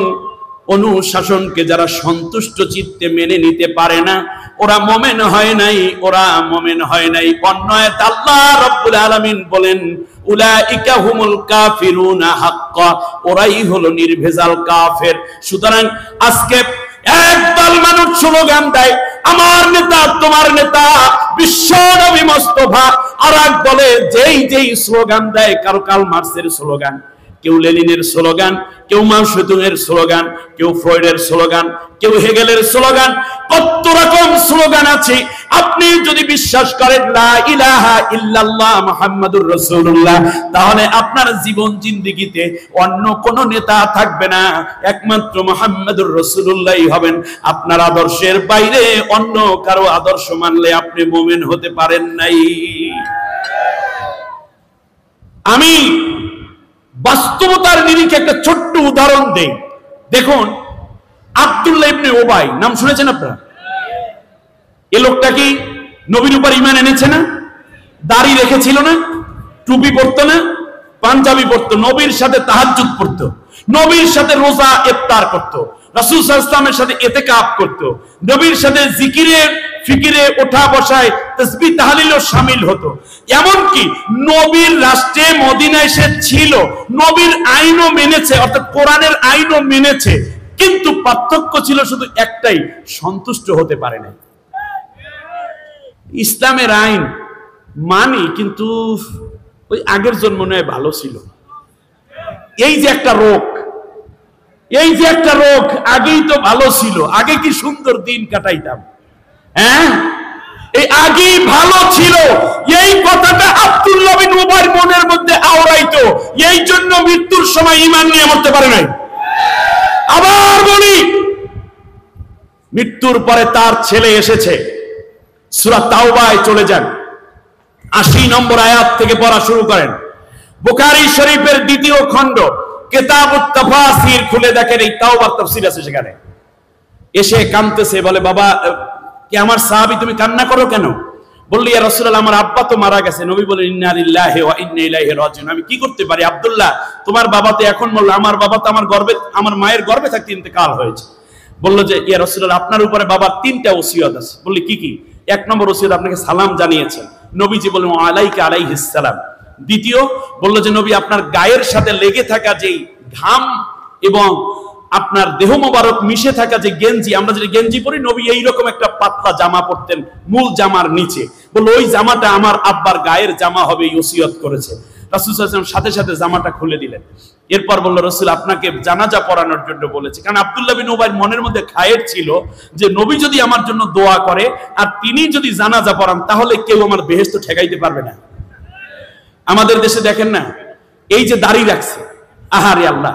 অনুশাসনকে যারা সন্তুষ্ট চিত্তে মেনে নিতে পারে না, ওরা মুমিন হয় নাই, ওরা মুমিন হয় নাই। অন্য আয়াতে আল্লাহ রাব্বুল আলামিন বলেন, উলাইকা হুমুল কাফিরুনা হাক্কা, ওরাই হলো নির্ভেজাল কাফের। সুতরাং আজকে একদল মানুষ স্লোগান দেয়, আমার নেতা তোমার নেতা বিশ্ব নবী মোস্তফা, আর এক বলে যেই স্লোগান দেয়, কারো কার্ল মার্কসের স্লোগান, কেউ লেনিনের স্লোগান, কেউ মাও সেতুংয়ের স্লোগান, কেউ ফ্রয়েডের স্লোগান, কেউ হেগেলের স্লোগান, কত রকম স্লোগান আছে। আপনি যদি বিশ্বাস করেন লা ইলাহা ইল্লাল্লাহ মুহাম্মাদুর রাসূলুল্লাহ, তাহলে আপনার জীবন জিন্দেগিতে অন্য কোন নেতা থাকবে না, একমাত্র মুহাম্মাদুর রাসূলুল্লাহই হবেন। আপনার আদর্শের বাইরে অন্য কারো আদর্শ মানলে আপনি মুমিন হতে পারেন নাই। আমি বাস্তবতার নিরিখে একটা ছোট্ট উদাহরণ দেই। দেখুন, আব্দুল্লাহ ইবনে উবাই নাম শুনেছেন আপনারা? এই লোকটা কি নবীর উপর ঈমান এনেছে না? দাড়ি রেখেছিল না? টুপি পরতো না? পাঞ্জাবি পরতো, নবীর সাথে তাহাজ্জুদ পড়তো, নবীর সাথে রোজা ইফতার করতো, রাসূল সাল্লাল্লাহু আলাইহি ওয়াসাল্লামের সাথে ইতিকাফ করতো, নবীর সাথে জিকিরে ফিকিরে ওঠা বসায় তাসবিহ তাহলিলও শামিল হতো। এমনকি নবীর রাষ্ট্রে মদিনায় সে ছিল, নবীর আইনও মেনেছে, অর্থাৎ কোরআনের আইনও মেনেছে, কিন্তু পার্থক্য ছিল শুধু একটাই, সন্তুষ্ট হতে পারে না। ইসলামের আইন মানি, কিন্তু ওই আগের জন্ম নয় ভালো ছিল। এই যে একটা রোগ, এই যে একটা রোগ, আগেই তো ভালো ছিল, আগে কি সুন্দর দিন কাটাইতাম, হ্যাঁ, এই আগেই ভালো ছিল, এই কথাটা আব্দুল্লাহ বিন উবাইর মনের মধ্যে আওড়াইতো, এই জন্য মৃত্যুর সময় ঈমান নিয়ে মরতে পারে নাই। আবার বলি, মৃত্যুর পরে তার ছেলে এসেছে, সূরা তাওবায় চলে যান, 80 নম্বর আয়াত থেকে পড়া শুরু করেন। বুখারী শরীফের দ্বিতীয় খণ্ড কিতাবুত তাফাসির খুলে দেখেন, এই তাওবার তাফসীর আছে সেখানে। এসে কাঁদতেছে, বলে বাবা কি আমার সাহাবী, তুমি কান্না করো কেন? বললি ইয়া রাসূলুল্লাহ, আমার আব্বা তো মারা গেছে। নবী বলেন ইন্না লিল্লাহি ওয়া ইন্না ইলাইহি রাজিউন, আমি কি করতে পারি আব্দুল্লাহ, তোমার বাবা তো এখন বলল, আমার বাবা তো আমার গর্ভে, আমার মায়ের গর্ভে থাকতে ইন্তেকাল হয়েছে। বলল যে ইয়া রাসূলুল্লাহ, আপনার উপরে বাবার 3টা ওসিয়ত আছে। বললি কি কি? 1 নম্বর ওসিয়ত, আপনাকে সালাম জানিয়েছেন, নবীজি বললেন আলাইকা আলাইহিস সালাম। দ্বিতীয় বলল যে নবী আপনার গায়ের সাথে লেগে থাকা যেই ঘাম এবং আপনার দেহ মোবারক মিশে থাকা যে গেঞ্জি, আমরা যে গেঞ্জি পরি, নবী এইরকম একটা পাতলা জামা পরতেন মূল জামার নিচে, বলল ওই জামাটা আমার আব্বার গায়ের জামা হবে, এই ওসিয়ত করেছে। রাসূল সাল্লাল্লাহু আলাইহি ওয়াসাল্লাম সাথে সাথে জামাটা খুলে দিলেন। এরপর বলল রাসূল আপনাকে জানাজা পড়ানোর জন্য বলেছে, কারণ আব্দুল্লাহ বিন উবাইর মনের মধ্যে খায়ের ছিল যে নবী যদি আমার জন্য দোয়া করে আর তিনি যদি জানাজা পড়ান, তাহলে কেউ আমার বেহেশত ঠেকাইতে পারবে না। আমাদের দেশে দেখেন না, এই যে দাড়ি রাখছে, আহারে আল্লাহ,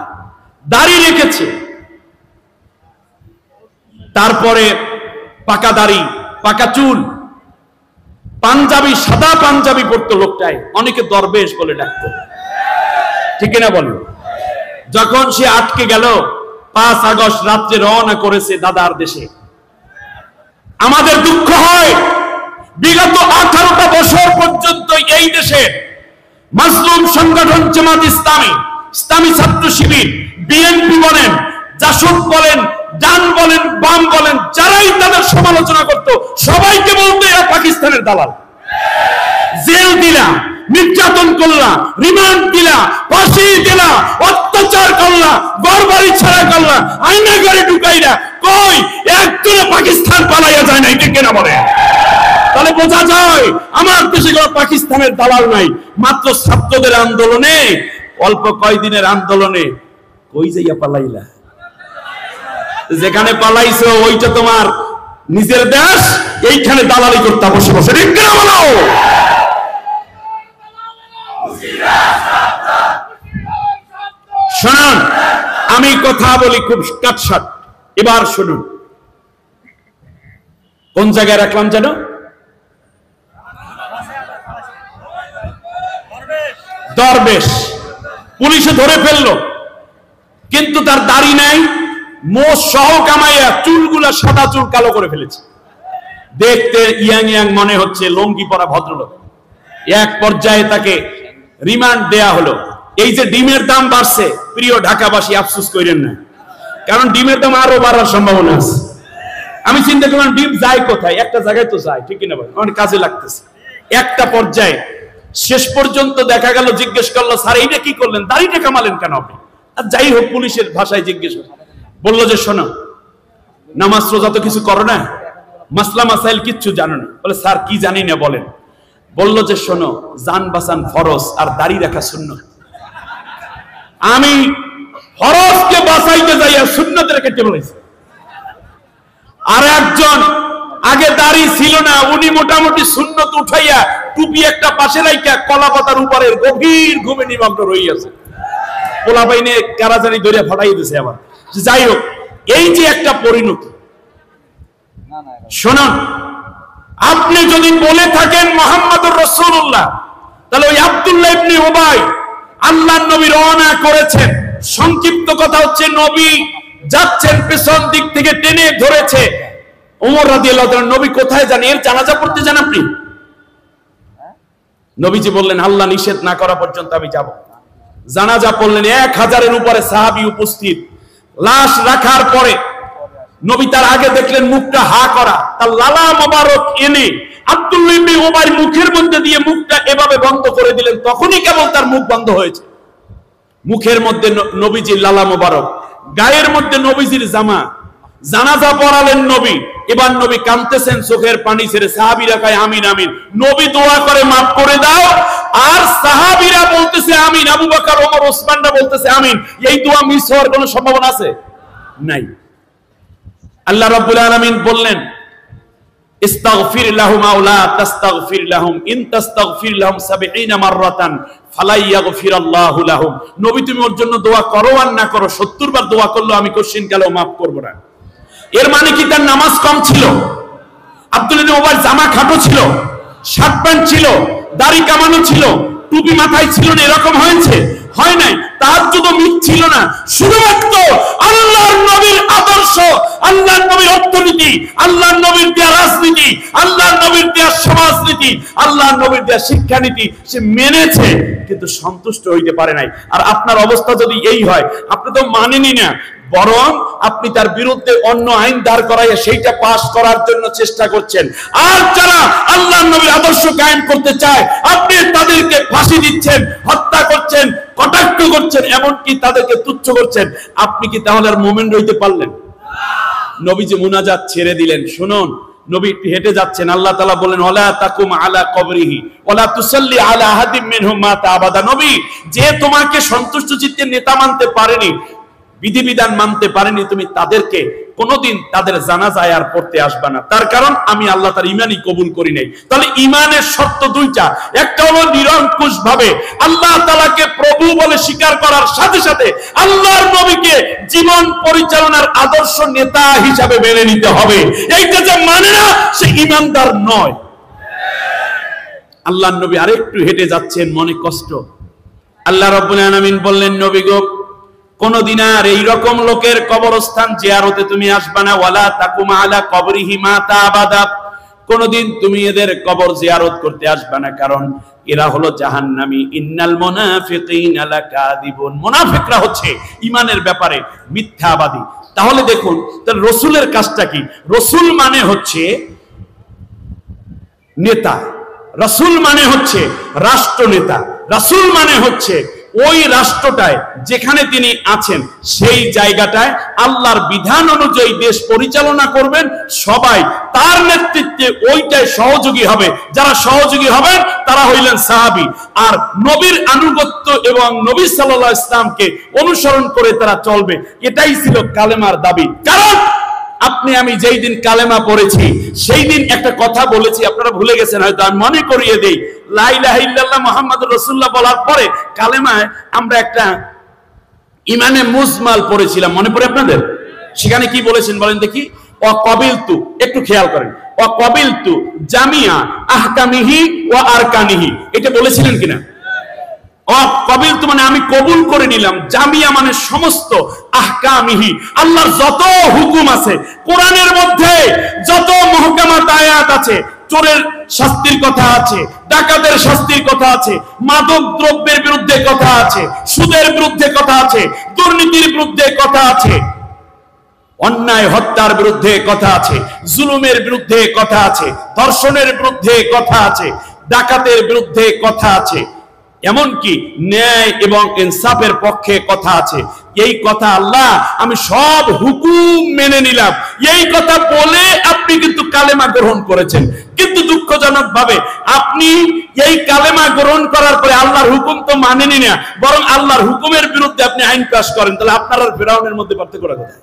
দাড়ি রেখেছে, তারপরে পাকা দাড়ি, পাকা চুল, পাঞ্জাবি, সাদা পাঞ্জাবি পরতো লোকটাই, অনেকে দরবেশ বলে ডাকতো, ঠিক না বলো? যখন সে আটকে গেল, 5 আগস্ট রাত্রে রওনা করেছে দাদার দেশে। আমাদের দুঃখ হয়, বিগত 18টা বছর পর্যন্ত এই দেশে মাসলুম সংগঠন জামাত ইসলামী, ইসলামী ছাত্র শিবির, বিএনপি বলেন, জাসদ বলেন, ডান বলেন, বাম বলেন, যারাই তাদের সমালোচনা করত, সবাইকে বলতো এরা পাকিস্তানের দালাল। জেল দিলা, নির্যাতন করলা, রিমান্ড দিলা, ফাঁসি দিলা, অত্যাচার করলা, ঘরবাড়ি ছাড়া করলা, আয়না ঘরে ঢুকাইলা, কই একজনে পাকিস্তান পালাইয়া যায় না, এটা কেনা বলে? তাহলে বোঝা যায় আমার দেশে কোনো পাকিস্তানের দালাল নাই। মাত্র ছাত্রদের আন্দোলনে, অল্প কয়দিনের আন্দোলনে কই যাইয়া পালাইলা? যেখানে পালাইছো ওইটা তোমার নিজের দেশ, এইখানে দালালি করতে বসে বসে, ঠিক না বলো? শুনুন, আমি কথা বলি খুব কাটসাট, এবার শুনুন। কোন জায়গায় রাখলাম যেন? দরবেশ, পুলিশে ধরে ফেললো, কিন্তু তার দাড়ি নাই, মোষ সহ কামাইয়া চুলগুলা সাদা চুল কালো করে ফেলেছে, দেখতে ইয়াং ইয়াং মনে হচ্ছে, লঙ্গি পরা ভদ্রলোক। এক পর্যায়ে তাকে রিমান্ড দেয়া হলো। এই যে ডিমের দাম বাড়ছে, প্রিয় ঢাকাবাসী আফসোস করেন না, কারণ ডিমের দাম আরো বাড়ার সম্ভাবনা আছে। আমি চিন্তা করলাম ডিম যায় কোথায়, একটা জায়গায় তো যায়, ঠিক কিনা বলেন, অনেক কাজে লাগতেছে। একটা পর্যায়ে শেষ পর্যন্ত দেখা গেল, জিজ্ঞেস করলো, স্যার এইটা কি করলেন, দাড়িটা কামালেন কেন আপনি? আর যাই হোক, পুলিশের ভাষায় জিজ্ঞেস বললো যে শোনো, নামাজ রোজা তো কিছু করো না, মাসলা মাসাইল কিচ্ছু জানো না। বলে স্যার কি জানি না বলেন। বললো যে শোনো, জান বাঁচান ফরজ আর দাড়ি রাখা সুন্নাত। আমি ফরজকে বাঁচাইতে যাই আর সুন্নাত রেখে বলেছি। আর একজন আগে দাড়ি ছিল না, উনি মোটামুটি সুন্নত উঠাইয়া টুপি একটা পাশে রাইখা কলা পাতার উপরে গভীর ঘুমে নিমগ্ন রইয়াছে। পোলা বাইনে কারাজানি ধরে ফাটাই দিয়েছে আবার। যাই হোক, এই যে একটা পরিণতি, শুনুন, আপনি যদি বলে থাকেন মুহাম্মদুর রাসূলুল্লাহ, তাহলে ওই আব্দুল্লাহ ইবনে উবাই আল্লাহর নবী রওনা করেছেন। সংক্ষিপ্ত কথা হচ্ছে, নবী যাচ্ছেন, পেছন দিক থেকে টেনে ধরেছে ওমর রাদিয়াল্লাহু তাআলা। নবী কোথায় যান? এর জানাজা পড়তে যান আপনি? নবীজি বললেন, আল্লাহ নিষেধ না করা পর্যন্ত আমি যাব। জানাজা পড়লেন, 1000-এর উপরে সাহাবী উপস্থিত। লাশ রাখার পরে নবী তার আগে দেখলেন মুখটা হা করা, তার লালা মোবারক এনে আব্দুল্লাহ ইবনে উবাইর মুখের মধ্যে দিয়ে মুখটা এভাবে বন্ধ করে দিলেন। তখনই কেবল তার মুখ বন্ধ হয়েছে। মুখের মধ্যে নবীজির লালা মোবারক, গায়ের মধ্যে নবীজির জামা। জানাজা পড়ালেন নবী। এবার নবী কাঁদতেছেন, চোখের পানি ছেড়ে। সাহাবীরা কয় আমিন আমিন। নবী দোয়া করে মাফ করে দাও, আর সাহাবীরা বলতেছে আমিন। আবু বকর, ওমর, ওসমানরা বলতেছে আমিন। এই দোয়া মিস হওয়ার কোনো সম্ভাবনা আছে? নাই। আল্লাহ রাব্বুল আলামিন বললেন, ইস্তাগফির লাহুম আও লা তাস্তাগফির লাহুম ইন তাস্তাগফির লাহুম ৭০ মাররাতান ফালা ইয়াগফিরাল্লাহু লাহুম। নবী তুমি ওর জন্য দোয়া করো আর না করো, ৭০ বার দোয়া করলো আমি কোশ্চিন কালেও মাফ করব না। এর মানে কি তার নামাজ কম ছিল? আব্দুল্লাহ ইবনে উবাইর জামা খাটো ছিল, শার্ট প্যান্ট ছিল, দাড়ি কামানো ছিল, টুপি মাথায় ছিল না, এরকম হয়েছে? হয় নাই। তাহাজ্জুদও মিথ ছিল না। শুধুমাত্র আল্লাহর নবীর আদর্শ, আল্লাহর নবীর অর্থনীতি, আল্লাহর নবীর দেয়া রাজনীতি, আল্লাহর নবীর দেয়া সমাজনীতি, আল্লাহর নবীর দেয়া শিক্ষানীতি সে মেনেছে, কিন্তু সন্তুষ্ট হইতে পারে নাই। আর আপনার অবস্থা যদি এই হয়, আপনি তো মানেনি না, বরং আপনি তার বিরুদ্ধে অন্য আইন দাঁড় করাইয়া সেইটা পাস করার জন্য চেষ্টা করছেন। আর যারা আল্লাহর নবীর আদর্শ কায়েম করতে চায়, আপনি তাদেরকে ফাঁসি দিচ্ছেন, হত্যা করছেন, কটাক্ষ করছেন, এমনকি তাদেরকে তুচ্ছ করছেন। আপনি কি তাহলে আর মুমিন রইতে পারলেন? নবী যে মুনাজাত ছেড়ে দিলেন। শুনুন, নবী হেঁটে যাচ্ছেন, আল্লাহ তাআলা বলেন, ওয়ালা তাকুম আলা কবরিহি ওয়ালা তুসাল্লি আলা আহাদিম মিনহুম মাতা আবাদা। নবী, যে তোমাকে সন্তুষ্ট চিত্তে নেতা মানতে পারেনি, বিধিবিধান মানতে পারেনি, তুমি তাদেরকে কোনোদিন তাদের জানাজায় আর পড়তে আসবে না। তার কারণ আমি আল্লাহ তার ইমানই কবুল করি নাই। তাহলে ইমানের শর্ত দুইটা। একটা হলো নিরঙ্কুশ ভাবে আল্লাহ তাআলাকে প্রভু বলে স্বীকার করার সাথে সাথে আল্লাহর নবীকে জীবন পরিচালনার আদর্শ নেতা হিসাবে মেনে নিতে হবে। এইটা যে মানে না, সে ইমানদার নয়। আল্লাহর নবী আরেকটু হেঁটে যাচ্ছেন, মনে কষ্ট। আল্লাহ রাব্বুল আলামিন বললেন, নবী গো, কোনদিন আর এইরকম লোকের কবরস্থান জিয়ারতে তুমি আসবে না। ওয়ালা তাকুম আলা কবরিহি মাতা আবাদা। কোনদিন তুমি এদের কবর জিয়ারত করতে আসবে না, কারণ এরা হলো জাহান্নামী। ইন্নাল মুনাফিকিনা লাকাযিবুন। মুনাফিকরা হচ্ছে ঈমানের ব্যাপারে মিথ্যাবাদী। তাহলে দেখুন, তার রাসূলের কাজটা কি? রাসূল মানে হচ্ছে নেতা, রাসূল মানে হচ্ছে রাষ্ট্রনেতা, রাসূল মানে হচ্ছে ওই রাষ্ট্রটায় যেখানে তিনি আছেন সেই জায়গাটায় আল্লাহর বিধান অনুযায়ী দেশ পরিচালনা করবেন। সবাই তার নেতৃত্বে ওইটাই সহযোগী হবে। যারা সহযোগী হবেন তারা হইলেন সাহাবী। আর নবীর আনুগত্য এবং নবী সাল্লাল্লাহু আলাইহি ওয়াসাল্লামকে অনুসরণ করে তারা চলবে। এটাই ছিল কালেমার দাবি। কারণ আপনি আমি যেই দিন কালেমা পড়েছি সেই দিন একটা কথা বলেছি, আপনারা ভুলে গেছেন হয়তো, আমি মনে করিয়ে দেই। লা ইলাহা ইল্লাল্লাহ মুহাম্মাদুর রাসূলুল্লাহ বলার পরে কালেমায় আমরা একটা ইমানে মুজমাল পড়েছিলাম, মনে পড়ে আপনাদের? সেখানে কি বলেছেন বলেন দেখি? ওয়াকাবিলতু, একটু খেয়াল করেন, ওয়াকাবিলতু জামিয়া আহকামিহি ওয়া আরকানিহি, এটা বলেছিলেন কিনা? কবিলতু মানে আমি কবুল করে নিলাম, জামিয়া মানে সমস্ত, আহকামিহি আল্লাহর যত হুকুম আছে, কোরআনের মধ্যে যত মুহকামাত আয়াত আছে, চোরের শাস্তির কথা আছে, ডাকাতের শাস্তির কথা আছে, মাদক দ্রব্যের বিরুদ্ধে কথা আছে, সুদের বিরুদ্ধে কথা আছে, দুর্নীতির বিরুদ্ধে কথা আছে, অন্যায় হত্যার বিরুদ্ধে কথা আছে, জুলুমের বিরুদ্ধে কথা আছে, ধর্ষণের বিরুদ্ধে কথা আছে, ডাকাতের বিরুদ্ধে কথা আছে, এমনকি ন্যায় এবং ইনসাফের পক্ষে কথা আছে। এই কথা আল্লাহ আমি সব হুকুম মেনে নিলাম, এই কথা বলে আপনি কিন্তু কালেমা গ্রহণ করেছেন। কিন্তু দুঃখজনক ভাবে আপনি এই কালেমা গ্রহণ করার পরে আল্লাহর হুকুম তো মানেনি না, বরং আল্লাহর হুকুমের বিরুদ্ধে আপনি আইন পাস করেন। তাহলে আপনার আর ফিরআউনের মধ্যে পার্থক্যটা কোথায়?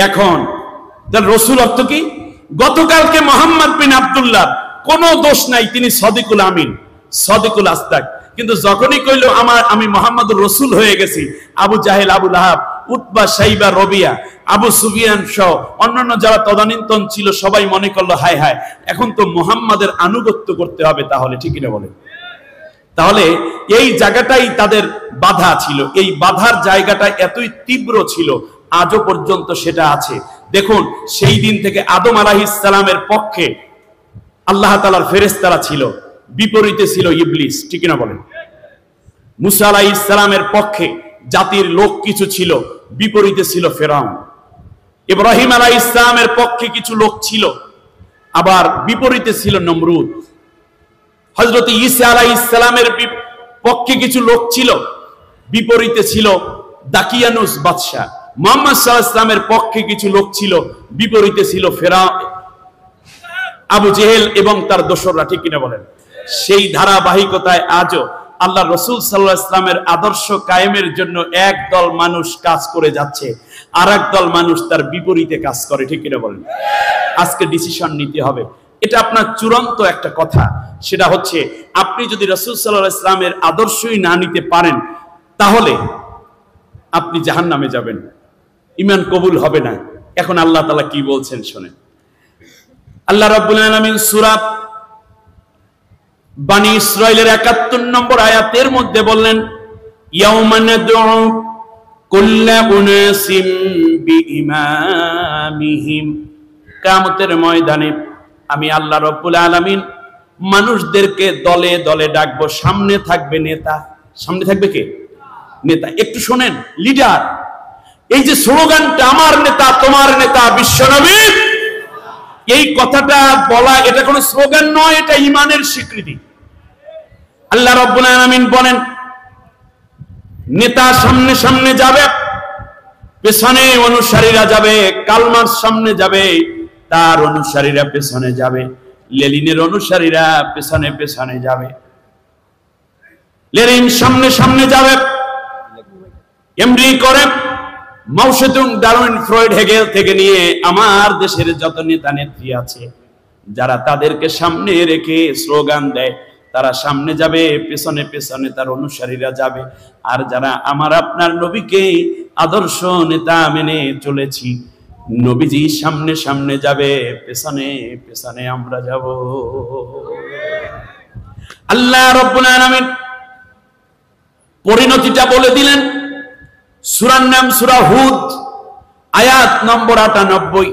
এখন রসুল অর্থ কি? গতকালকে মোহাম্মদ বিন আব্দুল্লাহ কোনো দোষ নাই, তিনি সদিকুল আমিন, সদিকুল আস্তাক। কিন্তু যখনই কইল আমি মোহাম্মদুর রসুল হয়ে গেছি, আবু জাহেল, আবু লাহাব, উতবা, সাইবা, রবিয়া, আবু সুফিয়ান সহ অন্যান্য যারা তদানীন্তন ছিল সবাই মনে করলো হায় হায়, এখন তো মুহাম্মাদের আনুগত্য করতে হবে। তাহলে ঠিক কিনা বলেন? তাহলে এই জায়গাটাই তাদের বাধা ছিল, এই বাধার জায়গাটা এতই তীব্র ছিল, আজও পর্যন্ত সেটা আছে। দেখুন, সেই দিন থেকে আদম আলাইহিস সালামের পক্ষে আল্লাহ তাআলার ফেরেশতারা ছিল, বিপরীতে ছিল ইবলিস, ঠিক না বলেন? মুসা আলাইহিস সালামের পক্ষে জাতির লোক কিছু ছিল, বিপরীতে ছিল ফেরাউন। ইব্রাহিম আলাইহিস সালামের পক্ষে কিছু লোক ছিল, আবার বিপরীতে ছিল নমরুদ। হযরত ঈসা আলাইহিস সালামের পক্ষে কিছু লোক ছিল, বিপরীতে ছিল দাকিয়ানুস বাদশা। মুহাম্মদ সাল্লাল্লাহু আলাইহি ওয়াসাল্লামের পক্ষে কিছু লোক ছিল, বিপরীতে ছিল ফেরাউন, আবু জেহেল এবং তার দোসররা, ঠিক কিনা বলেন? সেই ধারাবাহিকতায় আজও আল্লাহ রাসূল সাল্লাল্লাহু আলাইহি ওয়াসাল্লামের আদর্শ কায়েমের জন্য এক দল মানুষ কাজ করে যাচ্ছে, আর এক দল মানুষ তার বিপরীতে কাজ করে, ঠিক কিনা বলেন? আজকে ডিসিশন নিতে হবে। এটা আপনার চূড়ান্ত একটা কথা, সেটা হচ্ছে আপনি যদি রাসূল সাল্লাল্লাহু আলাইহি ওয়াসাল্লামের আদর্শই না নিতে পারেন, তাহলে আপনি জাহান্নামে যাবেন, ঈমান কবুল হবে না। এখন আল্লাহ তাআলা কি বলছেন শুনেন। আল্লাহ রাব্বুল আলামিন সূরা বনী ইসরাঈলের ৭১ নম্বর আয়াতের মধ্যে বললেন, ইয়াউমা নাদউ কুল্লা উনাসিম বিইমামিহিম, কিয়ামতের ময়দানে আমি আল্লাহ রাব্বুল আলামিন মানুষদেরকে দলে দলে ডাকবো। সামনে থাকবে নেতা, সামনে থাকবে কে? নেতা। একটু শোনেন, লিডার। এই যে স্লোগানটা, আমার নেতা তোমার নেতা বিশ্বনবী, এই কথাটা বলা এটা কোনো স্লোগান নয়, এটা ঈমানের স্বীকৃতি। আল্লাহ রাব্বুল আলামিন বলেন, নেতা সামনে সামনে যাবে, পেছনে অনুসারীরা যাবে। কালমার সামনে যাবে, তার অনুসারীরা পেছনে যাবে। লেনিনের অনুসারীরা পেছনে পেছনে যাবে। লেনিন সামনে সামনে যাবে, এমডি করে মাও সেতুং, ডারউইন, ফ্রয়েড, হেগেল থেকে নিয়ে আমার দেশের যত নেতা নেত্রী আছে, যারা তাদেরকে সামনে রেখে স্লোগান দেয়, তারা সামনে যাবে, পেছনে পেছনে তার অনুসারীরা যাবে। আর যারা আমার আপনার নবীকে আদর্শ নেতা মেনে চলেছি, নবীজি সামনে সামনে যাবে, পেছনে পেছনে আমরা যাব। আল্লাহ রাব্বুল আলামিন পরিণতিটা বলে দিলেন। সূরার নাম সূরা হুদ, আয়াত নম্বর ৯৮।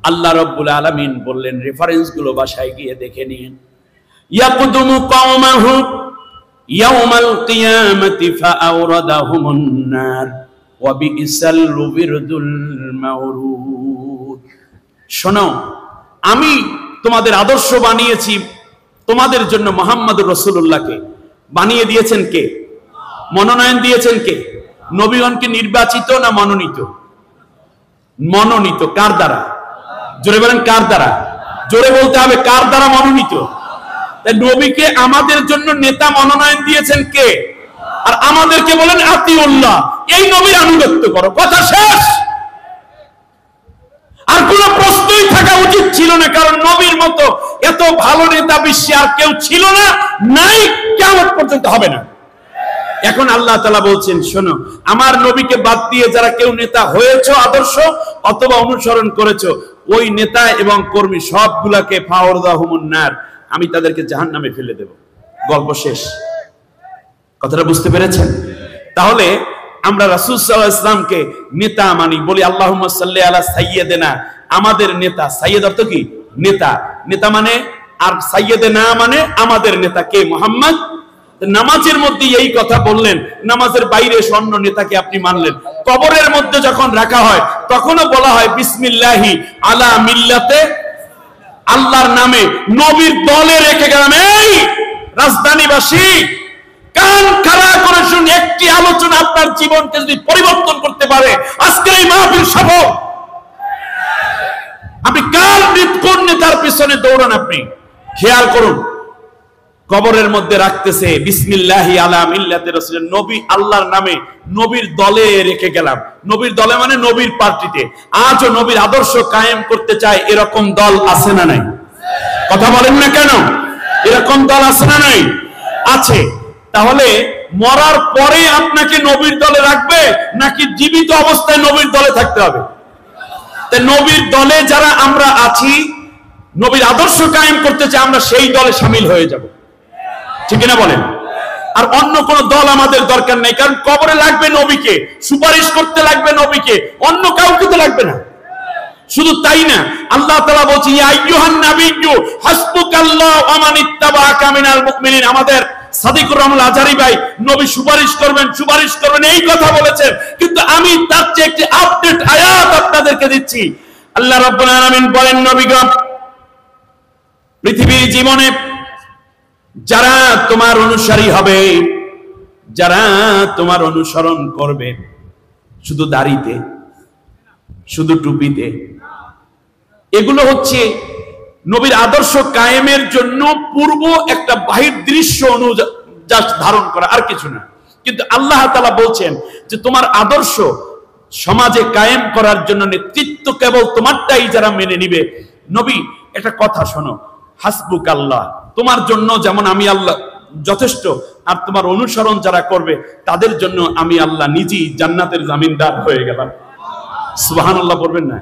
আল্লাহ রাব্বুল আলামিন বললেন, রেফারেন্স গুলো বাসায় গিয়ে দেখে নিন। ইয়াকদুমু কওমাহু ইয়াউমাল কিয়ামাতি ফাআওরাদাহুমুন নার ওয়া বিইসাল উবিরদুল মাওরুদ। শোনো, আমি তোমাদের আদর্শ বানিয়েছি, তোমাদের জন্য মুহাম্মদুর রাসূলুল্লাহকে বানিয়ে দিয়েছেন কে? মনোনয়ন দিয়েছেন কে? নবীগণকে নির্বাচিত না মনোনীত? মনোনীত। কার দ্বারা? জোরে বলেন, কার দ্বারা? জোরে বলতে হবে, কার দ্বারা মনোনীত? তাই নবীকে আমাদের জন্য নেতা মনোনয়ন দিয়েছেন কে? আর আমাদেরকে বলেন আতিউল্লাহ, এই নবীর আনুগত্য করো, কথা শেষ। আর কোন প্রশ্নই থাকা উচিত ছিল না, কারণ নবীর মতো এত ভালো নেতা বিশ্বে আর কেউ ছিল না, নাই, কিয়ামত পর্যন্ত হবে না। এখন আল্লাহ তাআলা বলছেন, শোনো, আমার নবীকে বাদ দিয়ে যারা কেউ নেতা হয়েছে আদর্শ অথবা অনুসরণ করেছো, ওই নেতা এবং কর্মী সবগুলাকে ফাওরদাহুমুন নার, আমি তাদেরকে জাহান্নামে ফেলে দেব। গল্প শেষ। কথাটা বুঝতে পেরেছেন? তাহলে আমরা রাসূল সাল্লাল্লাহু আলাইহি ওয়াসাল্লামকে নেতা মানি, বলি আল্লাহুম্মা সাল্লি আলা সাইয়্যিদিনা, আমাদের নেতা। সাইয়্যিদ অর্থ কি? নেতা। নেতা মানে, আর সাইয়্যিদিনা মানে আমাদের নেতা কে? মুহাম্মদ। নামাজের মধ্যে এই কথা বললেন, নামাজের বাইরে অন্য নেতাকে আপনি মানলেন। কবরের মধ্যে যখন রাখা হয় তখনও বলা হয় বিসমিল্লাহি আলা মিল্লাতে, আল্লাহর নামে নবীর দলে রেখে গেলাম। এই রাজধানীবাসী কান খাড়া করে শুন, একটি আলোচনা আপনার জীবনকে যদি পরিবর্তন করতে পারে আজকের এই মাহফিল সফল। আপনি কার কোন নেতার পিছনে দৌড়ান, আপনি খেয়াল করুন। কবরের মধ্যে রাখতেছে বিসমিল্লাহি আলা মিল্লাতে রাসূল, নবী আল্লাহর নামে নবীর দলে রেখে গেলাম। নবীর দলে মানে নবীর পার্টিতে। আজও নবীর আদর্শ কায়েম করতে চায় এরকম দল আছে না নাই? কথা বলেন না কেন? এরকম দল আছে না নাই? আছে। তাহলে মরার পরে আপনাকে নবীর দলে রাখবে নাকি জীবিত অবস্থায় নবীর দলে থাকতে হবে? তাই নবীর দলে যারা আমরা আছি, নবীর আদর্শ কায়েম করতে চাই, আমরা সেই দলে শামিল হয়ে যাব। ঠিক না বলেন? আর অন্য কোন দল আমাদের দরকার নেই, কারণ কবরে লাগবে নবীকে, সুপারিশ করতে লাগবে নবীকে, অন্য কাউকে তো লাগবে না। শুধু তাই না, আল্লাহ তাআলা বলছেন ইয়া আইয়ুহান নাবিয়্যু হাসবুকাল্লাহু ওয়া মান ইত্তাবাআকা মিনাল মুমিনিন। আমাদের সাদিকুর রহমান আজহারী ভাই নবী সুপারিশ করবেন, সুপারিশ করবেন এই কথা বলেছেন, কিন্তু আমি তার চেয়ে একটি আপডেট আয়াত আপনাদেরকে দিচ্ছি। আল্লাহ রাব্বুল আলামিন বলেন, নবীগণ, পৃথিবীর জীবনে যারা তোমার অনুসারী হবে, যারা তোমার অনুসরণ করবে, শুধু দাড়িতে, শুধু টুপিতে, এগুলো হচ্ছে নবীর আদর্শ কায়েমের জন্য পূর্ব একটা বাহির দৃশ্য ধারণ করা, আর কিছু না। কিন্তু আল্লাহ তাআলা বলছেন যে তোমার আদর্শ সমাজে কায়েম করার জন্য নেতৃত্ব কেবল তোমারটাই যারা মেনে নিবে। নবী, একটা কথা শোনো, হাসবুক আল্লাহ, তোমার জন্য যেমন আমি আল্লাহ যথেষ্ট, আর তোমার অনুসরণ যারা করবে তাদের জন্য আমি আল্লাহ নিজেই জান্নাতের জামিনদার হয়ে গেলাম। সুবহানাল্লাহ পড়বেন না?